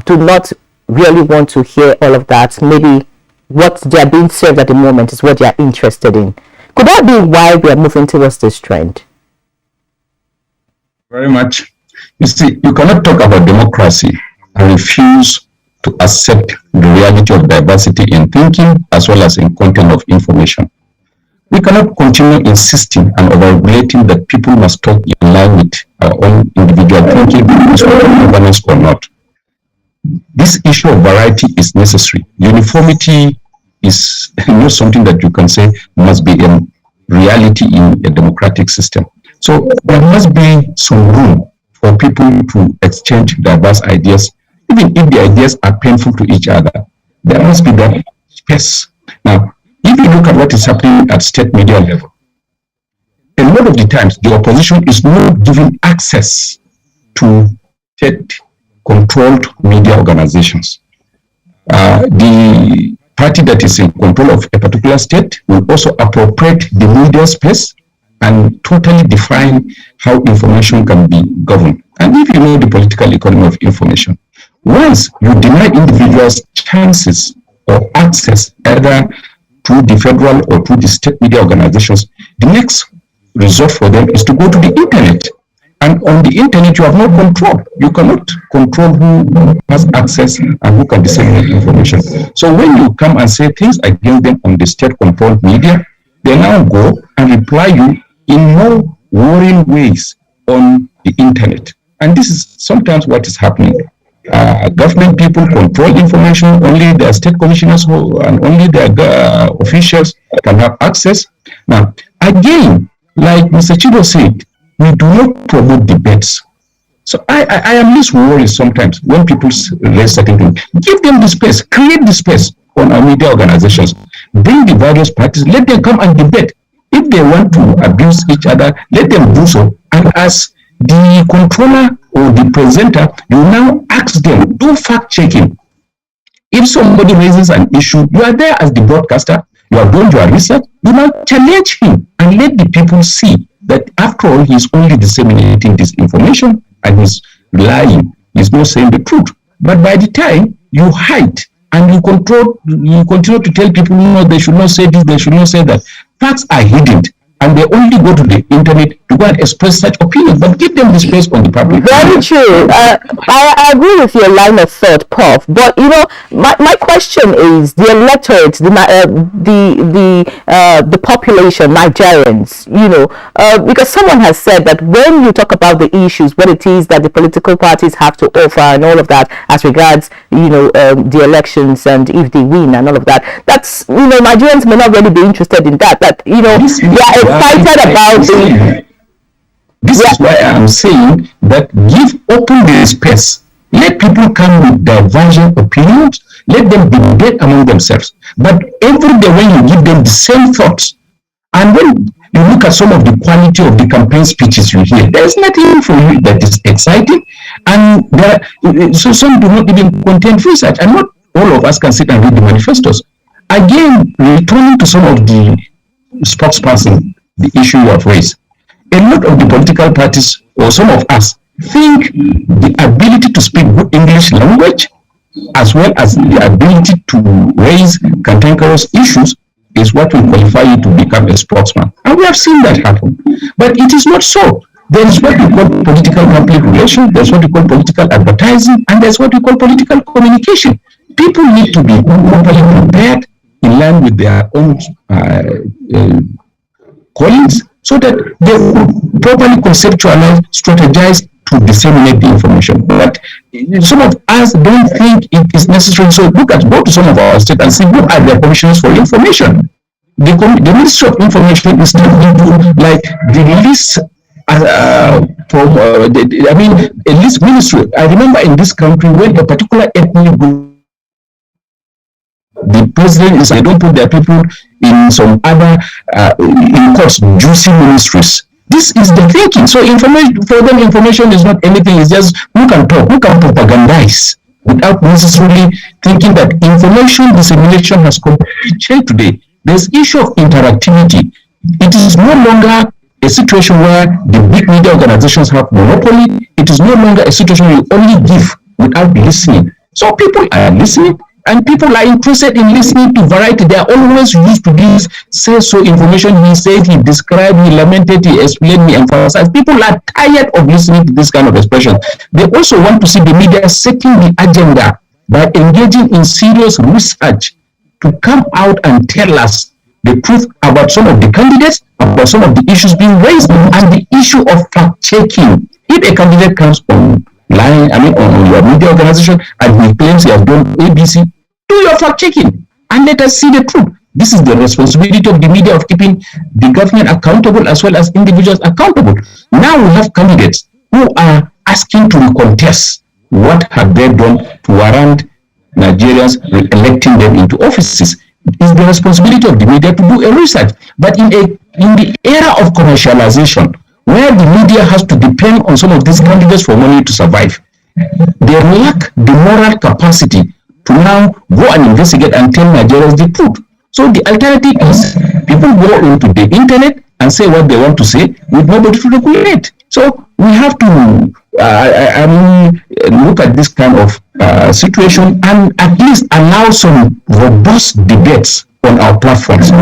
do not really want to hear all of that? Maybe what they are being served at the moment is what they are interested in. Could that be why we are moving towards this trend? Very much. You see, you cannot talk about democracy and refuse to accept the reality of diversity in thinking as well as in content of information. We cannot continue insisting and over-regulating that people must talk in line with our own individual thinking, governance or not. This issue of variety is necessary. Uniformity is not something that you can say must be a reality in a democratic system. So there must be some room for people to exchange diverse ideas, even if the ideas are painful to each other. There must be that space. Now, if you look at what is happening at state media level, a lot of the times the opposition is not given access to state-controlled media organizations. The party that is in control of a particular state will also appropriate the media space and totally define how information can be governed. And if you know the political economy of information, once you deny individuals chances or access either through the federal or through the state media organizations, the next resort for them is to go to the internet. And on the internet, you have no control. You cannot control who has access and who can disseminate information. So when you come and say things against them on the state-controlled media, they now go and reply you in more worrying ways on the internet. And this is sometimes what is happening. Government people control information, only their state commissioners and only their officials can have access. Now, again, like Mr. Chido said, we do not promote debates. So I am least worried sometimes when people raise certain things. Give them the space, create the space on our media organizations. Bring the various parties, let them come and debate. If they want to abuse each other, let them do so. And as the controller or the presenter, you now ask them, do fact checking. If somebody raises an issue, you are there as the broadcaster, you have done your research, you now challenge him and let the people see that after all, he's only disseminating this information and he's lying, he's not saying the truth. But by the time you hide and you continue to tell people, no, they should not say this, they should not say that. Facts are hidden, and they only go to the internet to go and express such opinions, but give them the space on the public. Very true. I agree with your line of thought, Prof. But you know, my question is the electorate, the population, Nigerians. You know, because someone has said that when you talk about the issues, what it is that the political parties have to offer, and all of that, as regards the elections and if they win and all of that, that's Nigerians may not really be interested in that. That they are excited about the. This is why I am saying that open the space. Let people come with divergent opinions. Let them debate among themselves. But every day when you give them the same thoughts, and when you look at some of the quality of the campaign speeches you hear, there is nothing for you that is exciting. And so some do not even contain research. And not all of us can sit and read the manifestos. Again, returning to some of the spokesperson, the issue you have raised. A lot of the political parties, or some of us, think the ability to speak good English language, as well as the ability to raise cantankerous issues, is what will qualify you to become a spokesman. And we have seen that happen. But it is not so. There is what we call political public relations, there's what we call political advertising, and there's what we call political communication. People need to be properly prepared in line with their own callings, so that they will properly conceptualize, strategize to disseminate the information. But some of us don't think it is necessary. So go to some of our states and see who are their commissioners for information. The Ministry of Information is not into like the list from a list ministry. I remember in this country when a particular ethnic group, the president is, they don't put their people in some other, juicy ministries. This is the thinking. So information is not anything. It's just who can talk, who can propagandize without necessarily thinking that information dissemination has completely changed today. There's issue of interactivity. It is no longer a situation where the big media organizations have monopoly. It is no longer a situation where you only give without listening. So people are listening. And people are interested in listening to variety. They are always used to this say-so information. He said, he described, he lamented, he explained, he emphasized. People are tired of listening to this kind of expression. They also want to see the media setting the agenda by engaging in serious research to come out and tell us the truth about some of the candidates, about some of the issues being raised, and the issue of fact-checking. If a candidate comes on your media organization and he claims he has done ABC, do your fact checking and let us see the truth. This is the responsibility of the media of keeping the government accountable as well as individuals accountable. Now we have candidates who are asking to contest what have they done to warrant Nigerians electing them into offices. It is the responsibility of the media to do a research. But in the era of commercialization, where the media has to depend on some of these candidates for money to survive, they lack the moral capacity to now go and investigate and tell Nigerians the truth. So the alternative is people go into the internet and say what they want to say with nobody to regulate. So we have to look at this kind of situation and at least allow some robust debates on our platforms.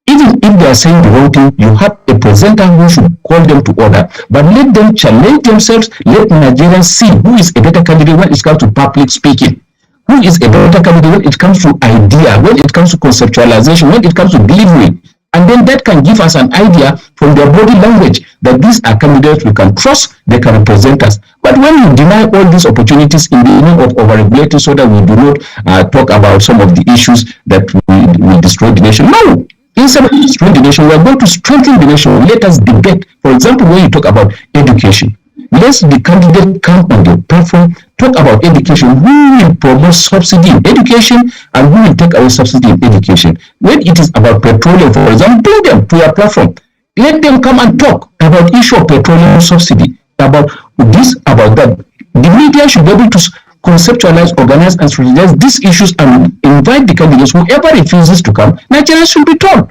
Even if they are saying the wrong thing, you have a presenter who should call them to order. But let them challenge themselves. Let Nigerians see who is a better candidate when it comes to public speaking. Who is a better candidate when it comes to idea, when it comes to conceptualization, when it comes to delivery. And then that can give us an idea from their body language that these are candidates we can trust, they can represent us. But when you deny all these opportunities in the name of overregulating so that we do not talk about some of the issues that will destroy the nation. No! Instead of destroying the nation, we are going to strengthen the nation. Let us debate. For example, when you talk about education, Let the candidate come on the platform, talk about education, who will promote subsidy in education and who will take away subsidy in education. When it is about petroleum, for example, bring them to your platform. Let them come and talk about issue of petroleum subsidy, about this, about that. The media should be able to conceptualize, organize, and strategize these issues and invite the candidates. Whoever refuses to come, Nigerians should be told.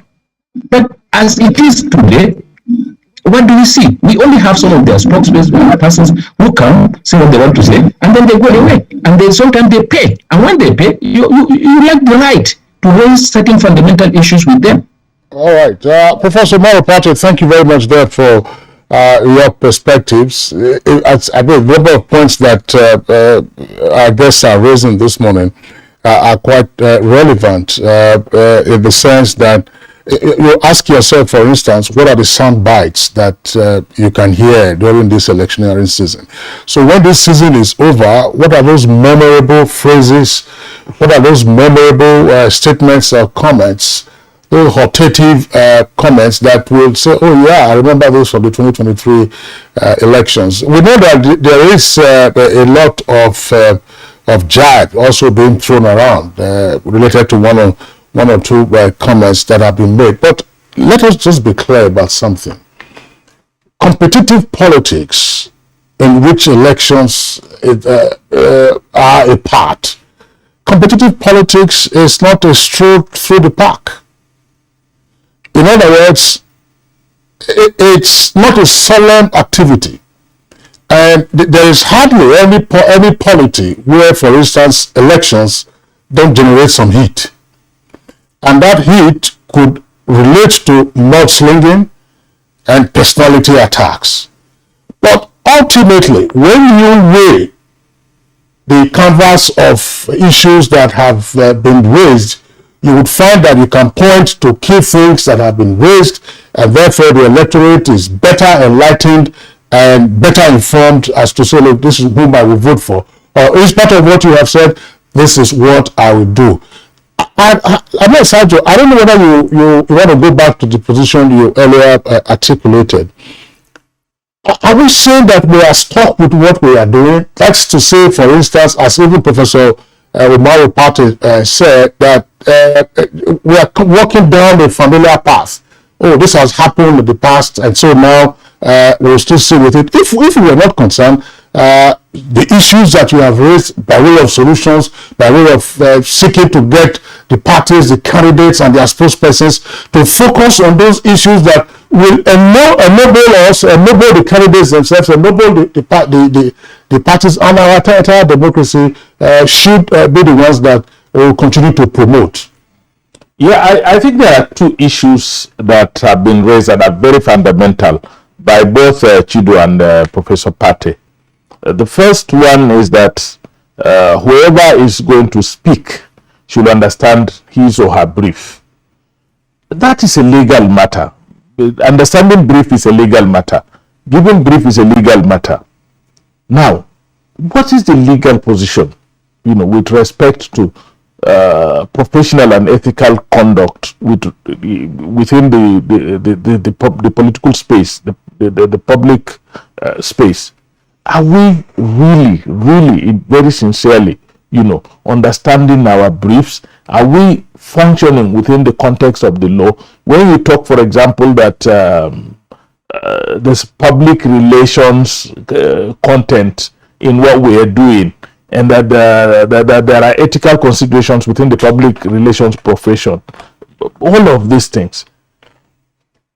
But as it is today, what do we see? We only have some of their spokespersons who come, say what they want to say, and then they go away. And then sometimes they pay. And when they pay, you lack the right to raise certain fundamental issues with them. All right. Professor Patrick, thank you very much there for your perspectives. I think a number of points that our guests are raising this morning are quite relevant in the sense that you ask yourself, for instance, what are the sound bites that you can hear during this electioneering season? So when this season is over, what are those memorable phrases? What are those memorable statements or comments, those hortative comments that will say, oh yeah, I remember those from the 2023 elections. We know that there is a lot of jibe also being thrown around related to one or two comments that have been made. But let us just be clear about something. Competitive politics in which elections are a part. Competitive politics is not a stroll through the park. In other words, it's not a solemn activity. And there is hardly any polity where, for instance, elections don't generate some heat. And that heat could relate to mudslinging and personality attacks. But ultimately, when you weigh the canvas of issues that have been raised, you would find that you can point to key things that have been raised, and therefore the electorate is better enlightened and better informed as to say, look, this is whom I will vote for. Or is part of what you have said, this is what I will do. I'm not Sergio, I don't know whether you want to go back to the position you earlier articulated. Are we saying that we are stuck with what we are doing? That's to say, for instance, as even Professor Umaru Party said, that we are walking down a familiar path. Oh, this has happened in the past, and so now we'll still see with it. If we are not concerned, the issues that you have raised by way of solutions, by way of seeking to get the parties, the candidates, and their spokespersons to focus on those issues that will ennoble us, ennoble the candidates themselves, ennoble the parties, and our entire democracy should be the ones that will continue to promote. Yeah, I think there are two issues that have been raised that are very fundamental by both Chido and Professor Pate. The first one is that whoever is going to speak should understand his or her brief. That is a legal matter. Understanding brief is a legal matter. Giving brief is a legal matter. Now, what is the legal position, with respect to professional and ethical conduct within the political space, the public space? Are we really, very sincerely, understanding our briefs? Are we functioning within the context of the law? When you talk, for example, that there's public relations content in what we are doing, and that there are ethical considerations within the public relations profession, all of these things,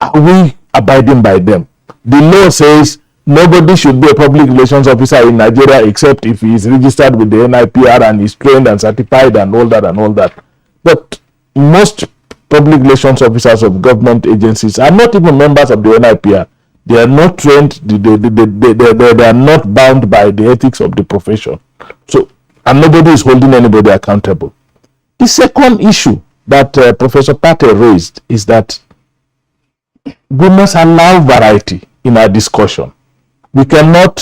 are we abiding by them? The law says nobody should be a public relations officer in Nigeria except if he is registered with the NIPR and is trained and certified and all that. But most public relations officers of government agencies are not even members of the NIPR. They are not trained. They are not bound by the ethics of the profession. So, and nobody is holding anybody accountable. The second issue that Professor Pate raised is that we must allow variety in our discussion. We cannot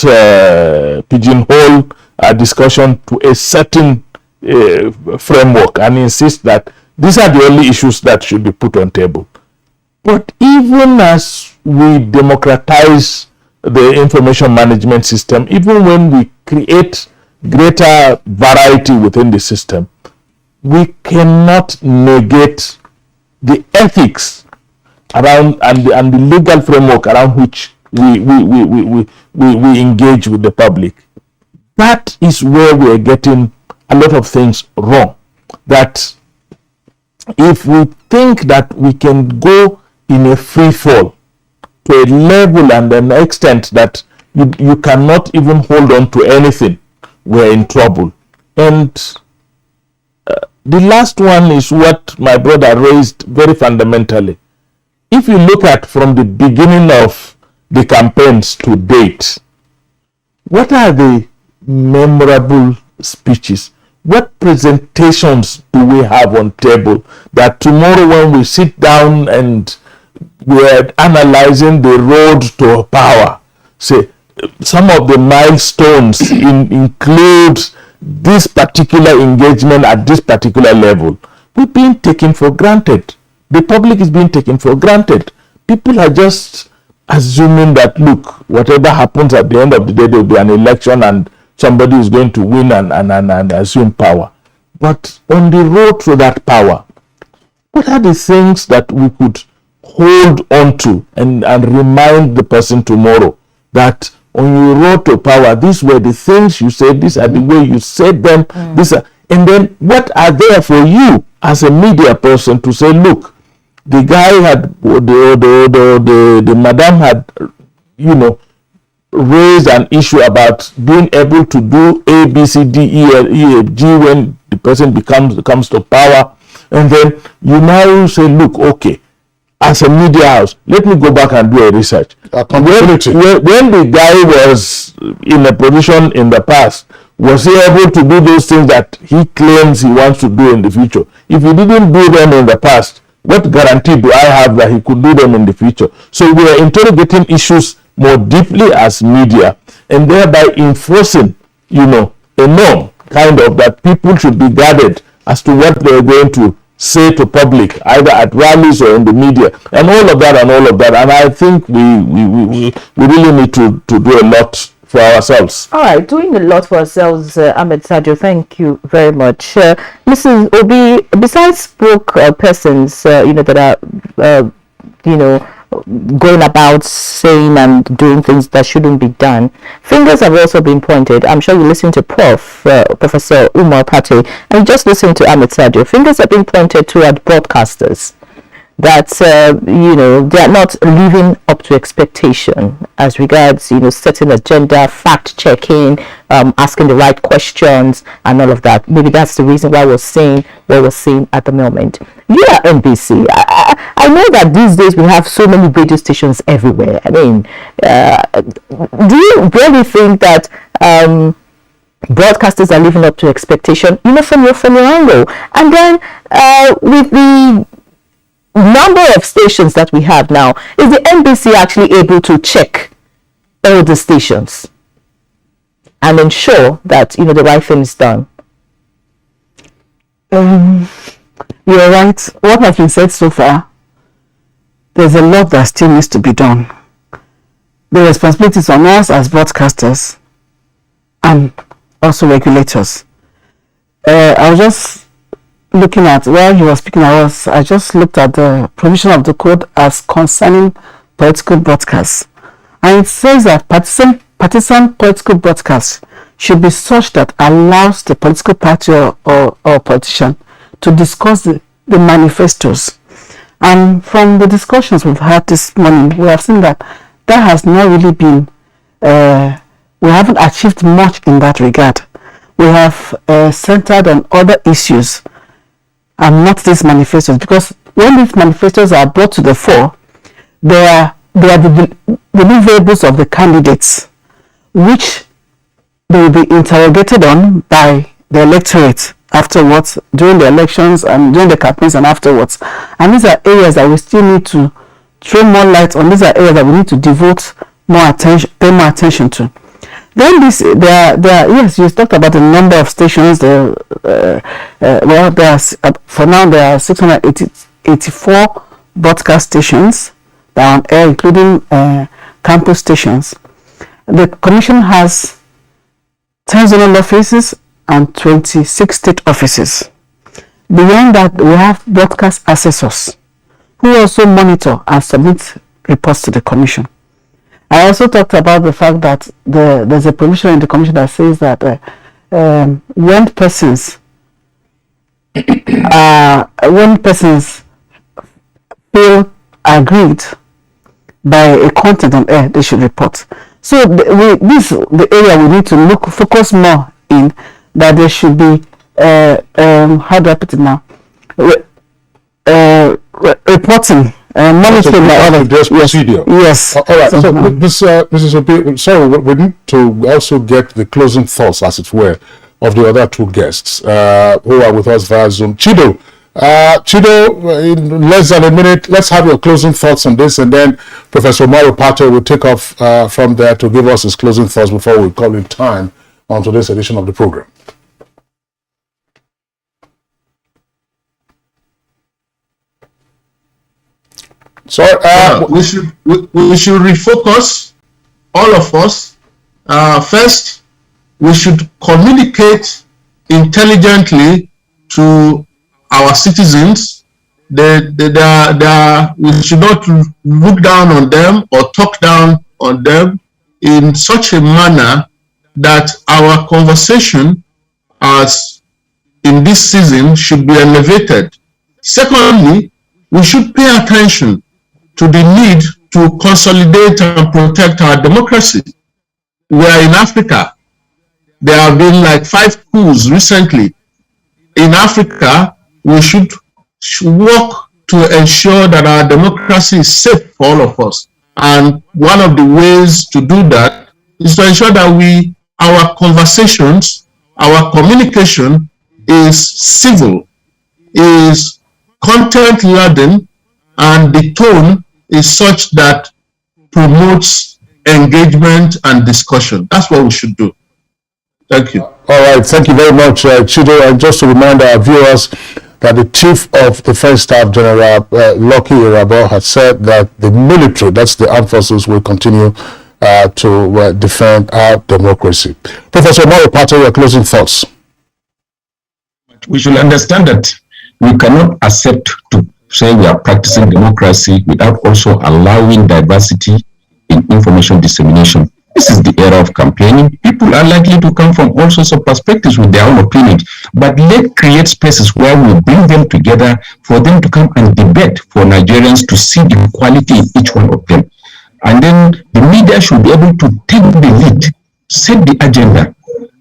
pigeonhole our discussion to a certain framework and insist that these are the only issues that should be put on table. But even as we democratize the information management system, even when we create greater variety within the system, we cannot negate the ethics around and the legal framework around which we engage with the public. That is where we are getting a lot of things wrong. That if we think that we can go in a free fall to a level and an extent that you cannot even hold on to anything, we're in trouble. And the last one is what my brother raised very fundamentally. If you look at from the beginning of the campaigns to date, what are the memorable speeches? What presentations do we have on table that tomorrow when we sit down and we're analyzing the road to power, say some of the milestones include this particular engagement at this particular level? We're being taken for granted. The public is being taken for granted. People are just assuming that, look, whatever happens at the end of the day, there will be an election and somebody is going to win and assume power. But on the road to that power, what are the things that we could hold on to and remind the person tomorrow that on your road to power, these were the things you said, these are the way you said them, and then what are there for you as a media person to say, look, the guy had, the madam had, raised an issue about being able to do A, B, C, D, E, F, G when the person comes to power, and then you now say, look, okay, as a media house, let me go back and do a research. When the guy was in a position in the past, was he able to do those things that he claims he wants to do in the future? If he didn't do them in the past, what guarantee do I have that he could do them in the future? So we are interrogating issues more deeply as media, and thereby enforcing, a norm, kind of, that people should be guarded as to what they are going to say to public, either at rallies or in the media, and all of that. And I think we really need to do a lot for ourselves. All right, doing a lot for ourselves, Ahmed Sadio. Thank you very much, Mrs. Obi. Besides spoke persons, that are, going about saying and doing things that shouldn't be done, fingers have also been pointed. I'm sure you listened to Professor Umar Pate, and you just listened to Ahmed Sadio. Fingers have been pointed toward broadcasters that they are not living up to expectation as regards setting agenda, fact checking, asking the right questions, and all of that. Maybe that's the reason why we're seeing what we're seeing at the moment. You are NBC. I know that these days we have so many radio stations everywhere. I mean, do you really think that broadcasters are living up to expectation, from your angle? And then with the number of stations that we have now, is the NBC actually able to check all the stations and ensure that the right thing is done? You're right. What has been said so far, there's a lot that still needs to be done. The responsibility is on us as broadcasters and also regulators. I was just looking at, while you were speaking, I just looked at the provision of the code as concerning political broadcasts, and it says that partisan political broadcasts should be such that allows the political party or politician to discuss the manifestos. And from the discussions we've had this morning, we have seen that has not really been, we haven't achieved much in that regard. We have centered on other issues and not these manifestos, because when these manifestos are brought to the fore, they are the deliverables of the candidates, which they will be interrogated on by the electorate afterwards, during the elections and during the campaigns and afterwards. And these are areas that we still need to throw more light on. These are areas that we need to devote more attention, pay more attention to. Then yes, you talked about the number of stations. For now there are 684 broadcast stations that are on air, including campus stations. The commission has 10 zonal offices and 26 state offices. Beyond that, we have broadcast assessors who also monitor and submit reports to the commission. I also talked about the fact that there's a provision in the commission that says that when persons feel aggrieved by a content on air, they should report. So the area we need to focus more in, that there should be how do I put it now? Reporting, monitoring by other procedure. Yes. All right. So, Mrs. Obi, sorry, we need to also get the closing thoughts, as it were, of the other two guests who are with us via Zoom. Chido, in less than a minute, let's have your closing thoughts on this, and then Professor Mario Pato will take off from there to give us his closing thoughts before we call in time on today's edition of the program. So we should refocus, all of us. First, we should communicate intelligently to our citizens. We should not look down on them or talk down on them in such a manner that our conversation, as in this season, should be elevated. Secondly, we should pay attention to the need to consolidate and protect our democracy. We are in Africa. There have been like 5 coups recently. In Africa, we should work to ensure that our democracy is safe for all of us. And one of the ways to do that is to ensure that our conversations, our communication is civil, is content-laden, and the tone is such that promotes engagement and discussion. That's what we should do. Thank you. All right. Thank you very much, Chido. And just to remind our viewers that the Chief of Defense Staff General, Lucky Irabor, has said that the military, that's the armed forces, will continue to defend our democracy. Professor Mario Pato, your closing thoughts. We should understand that we cannot accept to say we are practicing democracy without also allowing diversity in information dissemination. This is the era of campaigning. People are likely to come from all sorts of perspectives with their own opinions, but let's create spaces where we bring them together for them to come and debate, for Nigerians to see the quality in each one of them. And then the media should be able to take the lead, set the agenda,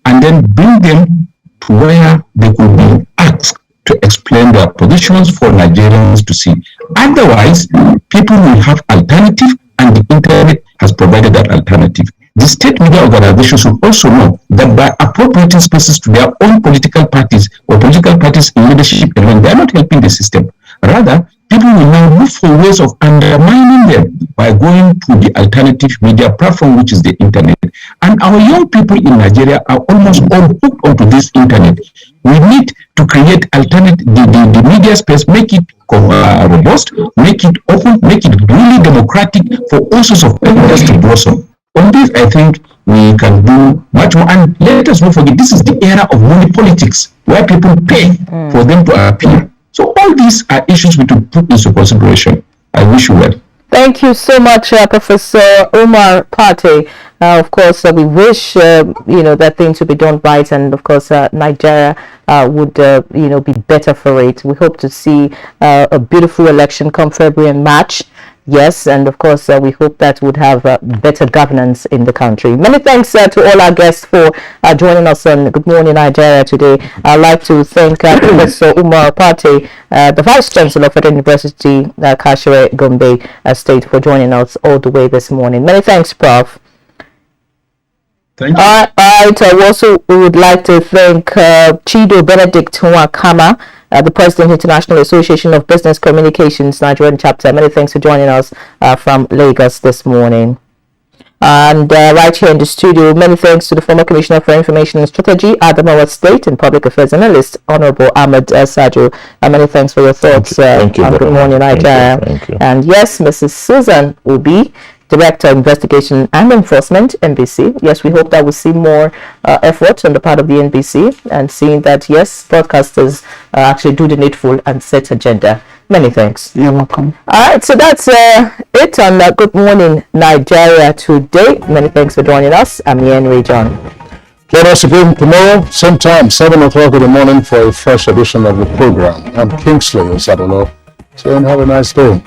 and then bring them to where they could be asked to explain their positions for Nigerians to see. Otherwise, people will have alternative, and the internet has provided that alternative. The state media organizations should also know that by appropriating spaces to their own political parties or political parties in leadership alone, they are not helping the system. Rather, people will now look for ways of undermining them by going to the alternative media platform, which is the internet. And our young people in Nigeria are almost all hooked onto this internet. We need to create the media space, make it robust, make it open, make it really democratic for all sorts of ideas to blossom. On this, I think we can do much more. And let us not forget, this is the era of money politics, where people pay for them to appear. So all these are issues we should put into consideration. I wish you well. Thank you so much, Professor Omar Pate. Of course, we wish that things would be done right, and of course, Nigeria would be better for it. We hope to see a beautiful election come February and March. Yes, and of course, we hope that would have better governance in the country. Many thanks to all our guests for joining us on Good Morning Nigeria today. I'd like to thank Professor Umar Pate, the Vice Chancellor of Federal University, Kashere Gombe State, for joining us all the way this morning. Many thanks, Prof. Thank you. All right. We would like to thank Chido Benedict Nwakama, the President, International Association of Business Communications, Nigerian chapter. Many thanks for joining us from Lagos this morning. And right here in the studio, many thanks to the former Commissioner for Information and Strategy, Adamawa State and Public Affairs Analyst, Honorable Ahmed Sajo. Many thanks for your thoughts on Good Morning Nigeria. Thank you. And yes, Mrs. Susan Obi, Director, Investigation and Enforcement, NBC. Yes, we hope that we'll see more effort on the part of the NBC and seeing that, yes, broadcasters actually do the needful and set agenda. Many thanks. You're welcome. All right, so that's it on Good Morning Nigeria today. Many thanks for joining us. I'm Henry John. Join us again tomorrow, same time, 7 o'clock in the morning for a fresh edition of the program. I'm Kingsley Osadolo. So have a nice day.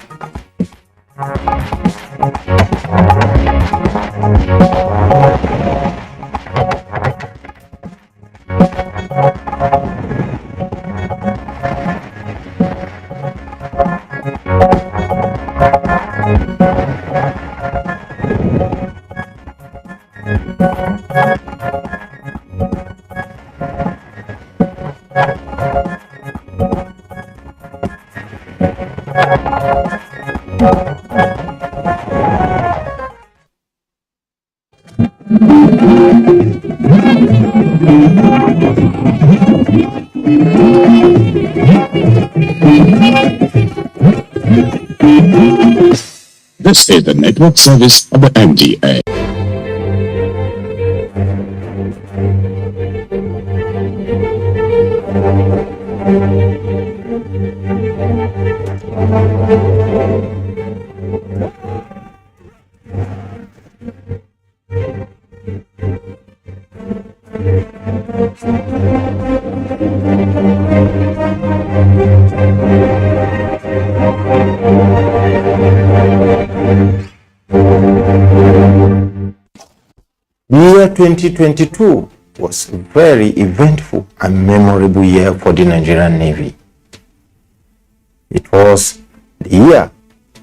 This is the network service of the NTA. The year 2022 was a very eventful and memorable year for the Nigerian Navy. It was the year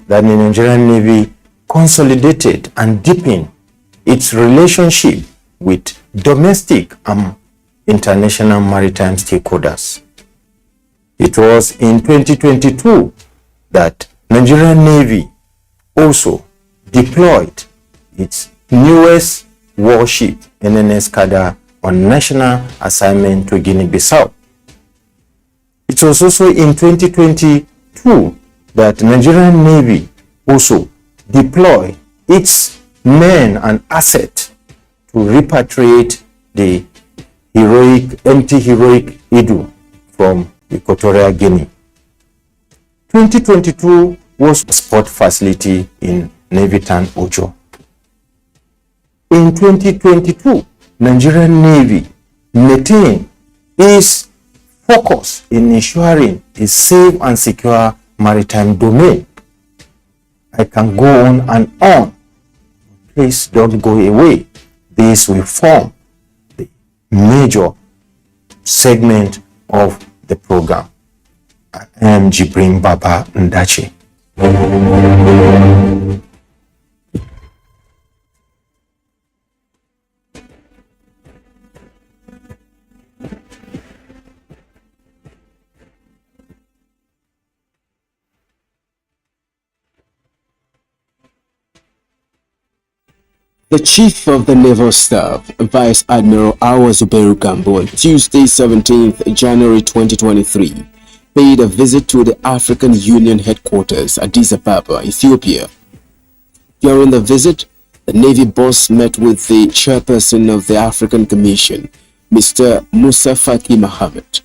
that the Nigerian Navy consolidated and deepened its relationship with domestic and international maritime stakeholders. It was in 2022 that Nigerian Navy also deployed its newest warship NNS Kada on national assignment to Guinea-Bissau. It was also in 2022 that Nigerian Navy also deployed its men and assets to repatriate the anti-heroic Idu from Equatorial Guinea. 2022 was a sport facility in Navy Town, Ojo. In 2022, Nigerian Navy maintained its focus in ensuring a safe and secure maritime domain. I can go on and on. Please don't go away. This will form the major segment of the program. I am Jibrin Baba Ndachi. The Chief of the Naval Staff, Vice Admiral Awazuberu Gambo, on Tuesday, 17th January 2023, paid a visit to the African Union headquarters, Addis Ababa, Ethiopia. During the visit, the Navy boss met with the chairperson of the African Commission, Mr. Musa Faki Mohammed.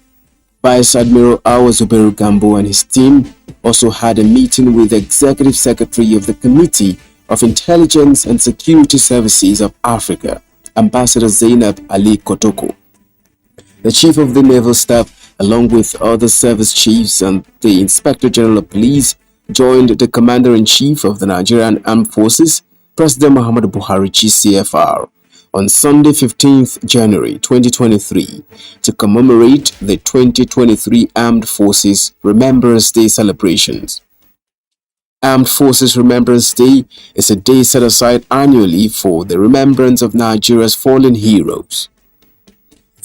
Vice Admiral Awazuberu Gambo and his team also had a meeting with the Executive Secretary of the Committee of Intelligence and Security Services of Africa, Ambassador Zainab Ali Kotoko. The Chief of the Naval Staff, along with other service chiefs and the Inspector General of Police, joined the Commander-in-Chief of the Nigerian Armed Forces, President Muhammadu Buhari GCFR, on Sunday 15th January 2023 to commemorate the 2023 Armed Forces Remembrance Day celebrations. Armed Forces Remembrance Day is a day set aside annually for the remembrance of Nigeria's fallen heroes.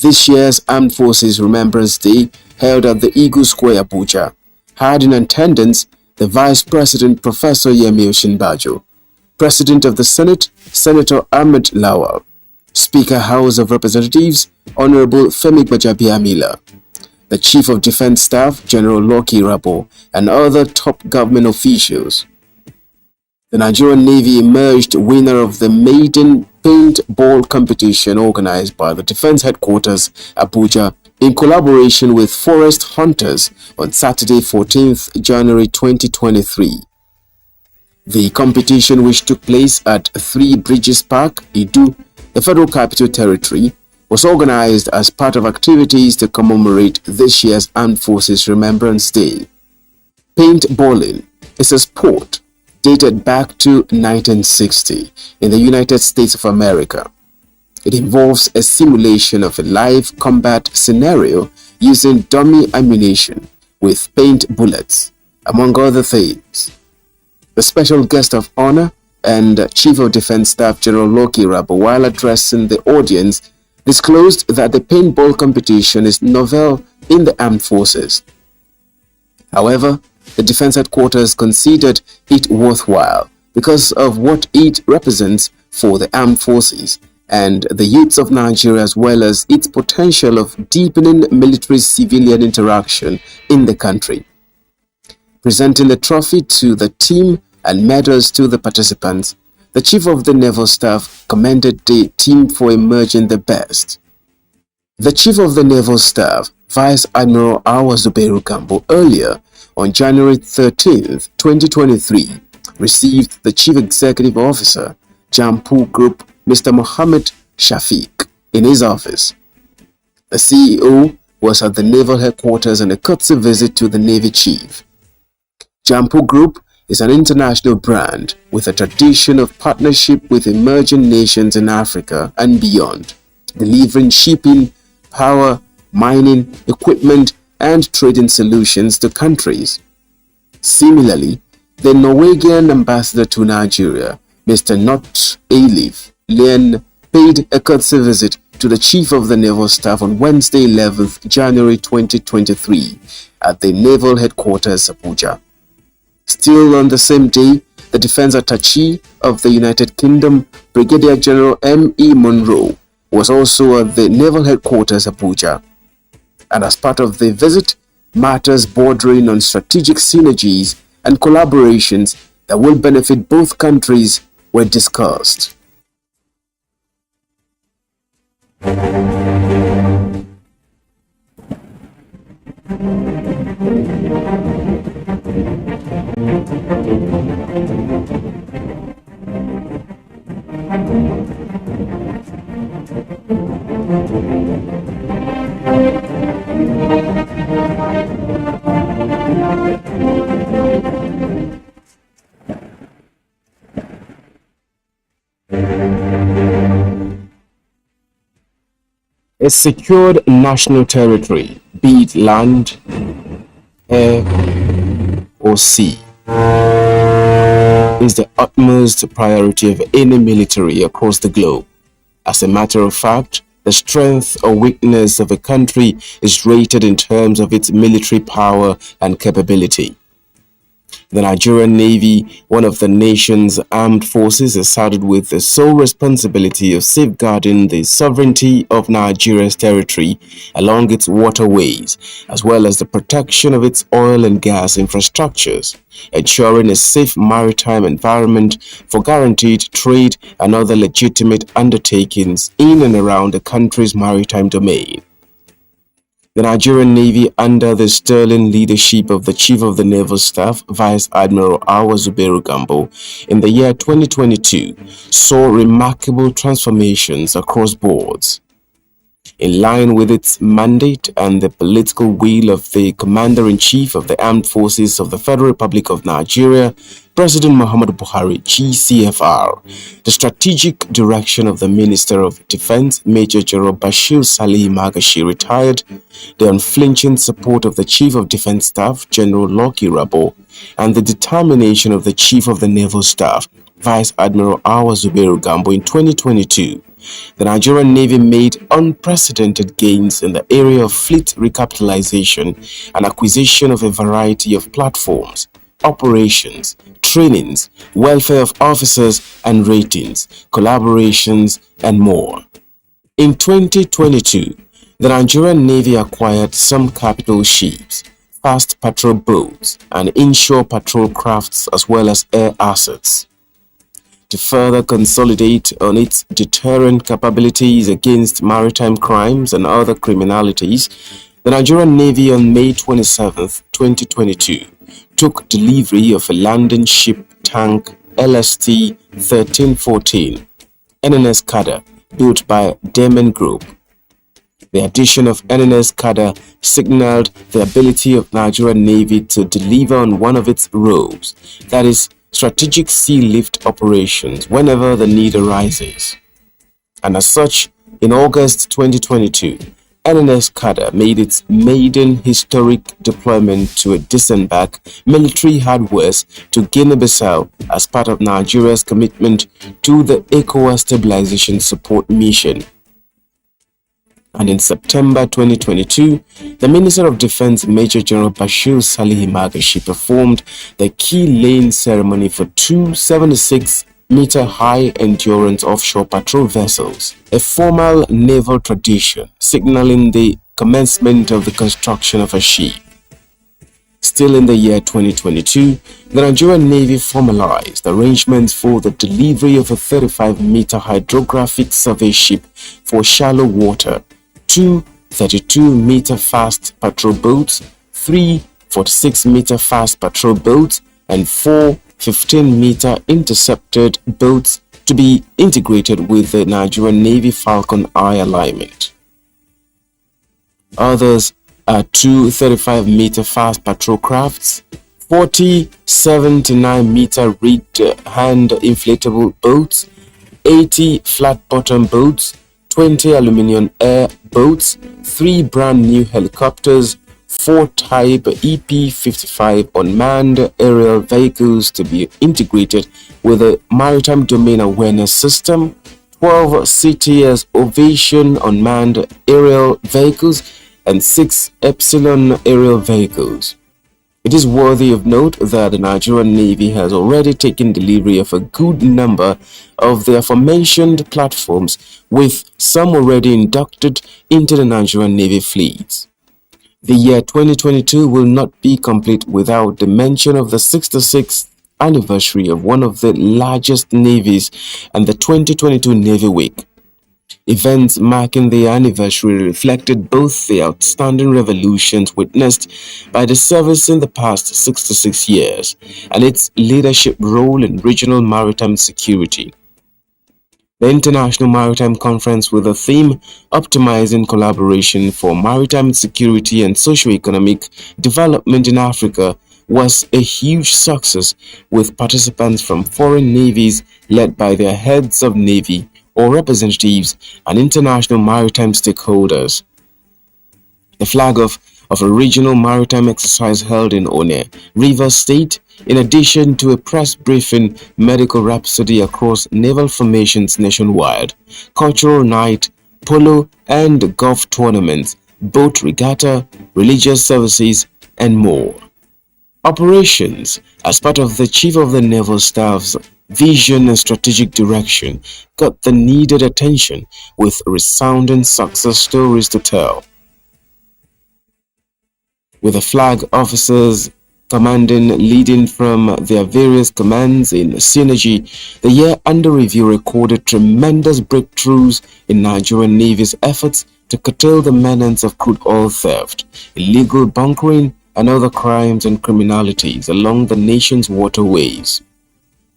This year's Armed Forces Remembrance Day, held at the Eagle Square, Abuja, had in attendance the Vice President Professor Yemi Oshinbajo, President of the Senate, Senator Ahmed Lawal, Speaker House of Representatives, Honorable Femi Gbajabiamila, the Chief of Defense Staff, General Loki Rabo, and other top government officials. The Nigerian Navy emerged winner of the maiden paintball competition organized by the Defense Headquarters, Abuja, in collaboration with forest hunters on Saturday, 14th January 2023. The competition, which took place at 3 Bridges Park, Idu, the Federal Capital Territory, was organized as part of activities to commemorate this year's Armed Forces Remembrance Day. Paintballing is a sport dated back to 1960 in the United States of America. It involves a simulation of a live combat scenario using dummy ammunition with paint bullets, among other things. The special guest of honor and Chief of Defense Staff General Loki Rabo, while addressing the audience, disclosed that the paintball competition is novel in the armed forces. However, the Defense Headquarters considered it worthwhile because of what it represents for the armed forces and the youths of Nigeria, as well as its potential of deepening military-civilian interaction in the country. Presenting the trophy to the team and medals to the participants, the Chief of the Naval Staff commended the team for emerging the best. The Chief of the Naval Staff, Vice Admiral Awa Zubairu Gambo, earlier on January 13, 2023, received the Chief Executive Officer, Jampu Group, Mr. Mohammed Shafiq, in his office. The CEO was at the Naval Headquarters on a courtesy visit to the Navy Chief. Jampu Group is an international brand with a tradition of partnership with emerging nations in Africa and beyond, delivering shipping, power, mining, equipment, and trading solutions to countries. Similarly, the Norwegian ambassador to Nigeria, Mr. Not Alif Lien, paid a courtesy visit to the Chief of the Naval Staff on Wednesday, 11th January 2023 at the Naval Headquarters, Abuja. Still on the same day, the Defense Attaché of the United Kingdom, Brigadier General M.E. Monroe, was also at the Naval Headquarters, Abuja. And as part of the visit, matters bordering on strategic synergies and collaborations that will benefit both countries were discussed. A secured national territory, be it land, air, or sea, is the utmost priority of any military across the globe. As a matter of fact, the strength or weakness of a country is rated in terms of its military power and capability. The Nigerian Navy, one of the nation's armed forces, is saddled with the sole responsibility of safeguarding the sovereignty of Nigeria's territory along its waterways, as well as the protection of its oil and gas infrastructures, ensuring a safe maritime environment for guaranteed trade and other legitimate undertakings in and around the country's maritime domain. The Nigerian Navy, under the sterling leadership of the Chief of the Naval Staff, Vice Admiral Awa Zubairu Gambo, in the year 2022, saw remarkable transformations across boards. In line with its mandate and the political will of the Commander-in-Chief of the Armed Forces of the Federal Republic of Nigeria, President Muhammadu Buhari, GCFR, the strategic direction of the Minister of Defense, Major General Bashir Salih Magashi, retired, the unflinching support of the Chief of Defense Staff, General Loki Rabo, and the determination of the Chief of the Naval Staff, Vice Admiral Awa Zubairu Gambo in 2022, the Nigerian Navy made unprecedented gains in the area of fleet recapitalization and acquisition of a variety of platforms, operations, trainings, welfare of officers and ratings, collaborations, and more. In 2022, the Nigerian Navy acquired some capital ships, fast patrol boats, and inshore patrol crafts, as well as air assets. To further consolidate on its deterrent capabilities against maritime crimes and other criminalities, the Nigerian Navy on May 27, 2022, took delivery of a landing ship tank LST-1314 NNS Kada, built by Demen Group. The addition of NNS Kada signaled the ability of Nigerian Navy to deliver on one of its roles, that is, strategic sea lift operations whenever the need arises. And as such, in August 2022, NNS Kada made its maiden historic deployment to a disembark military hardwares to Guinea-Bissau as part of Nigeria's commitment to the ECOWAS Stabilization Support Mission. And in September 2022, the Minister of Defense Major General Bashir Salihi Magashi performed the key laying ceremony for two 76-meter high endurance offshore patrol vessels, a formal naval tradition signaling the commencement of the construction of a ship. Still in the year 2022, the Nigerian Navy formalized arrangements for the delivery of a 35-meter hydrographic survey ship for shallow water, two 32-meter fast patrol boats, three 46-meter fast patrol boats, and four 15-meter intercepted boats to be integrated with the Nigerian Navy Falcon Eye alignment. Others are two 35-meter fast patrol crafts, 40 7-9-meter rigged hand inflatable boats, 80 flat-bottom boats, 20 aluminium air boats, 3 brand new helicopters, 4 type EP-55 unmanned aerial vehicles to be integrated with a maritime domain awareness system, 12 CTS Ovation unmanned aerial vehicles, and 6 Epsilon aerial vehicles. It is worthy of note that the Nigerian Navy has already taken delivery of a good number of the aforementioned platforms, with some already inducted into the Nigerian Navy fleets. The year 2022 will not be complete without the mention of the 66th anniversary of one of the largest navies and the 2022 Navy Week. Events marking the anniversary reflected both the outstanding revolutions witnessed by the service in the past 66 years and its leadership role in regional maritime security. The International Maritime Conference, with the theme Optimizing Collaboration for Maritime Security and Socio-Economic Development in Africa, was a huge success, with participants from foreign navies led by their heads of navy or representatives and international maritime stakeholders. The flag of a regional maritime exercise held in One, Rivers State, in addition to a press briefing, medical rhapsody across naval formations nationwide, cultural night, polo and golf tournaments, boat regatta, religious services, and more. Operations, as part of the Chief of the Naval Staff's vision and strategic direction, got the needed attention, with resounding success stories to tell. With the flag officers commanding leading from their various commands in synergy, the year under review recorded tremendous breakthroughs in Nigerian Navy's efforts to curtail the menace of crude oil theft, illegal bunkering, and other crimes and criminalities along the nation's waterways.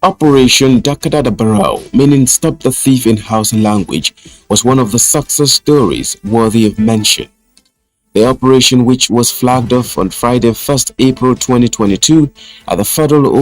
Operation Dakada Barao, meaning Stop the Thief in Hausa language, was one of the success stories worthy of mention. The operation, which was flagged off on Friday, 1st April 2022 at the Federal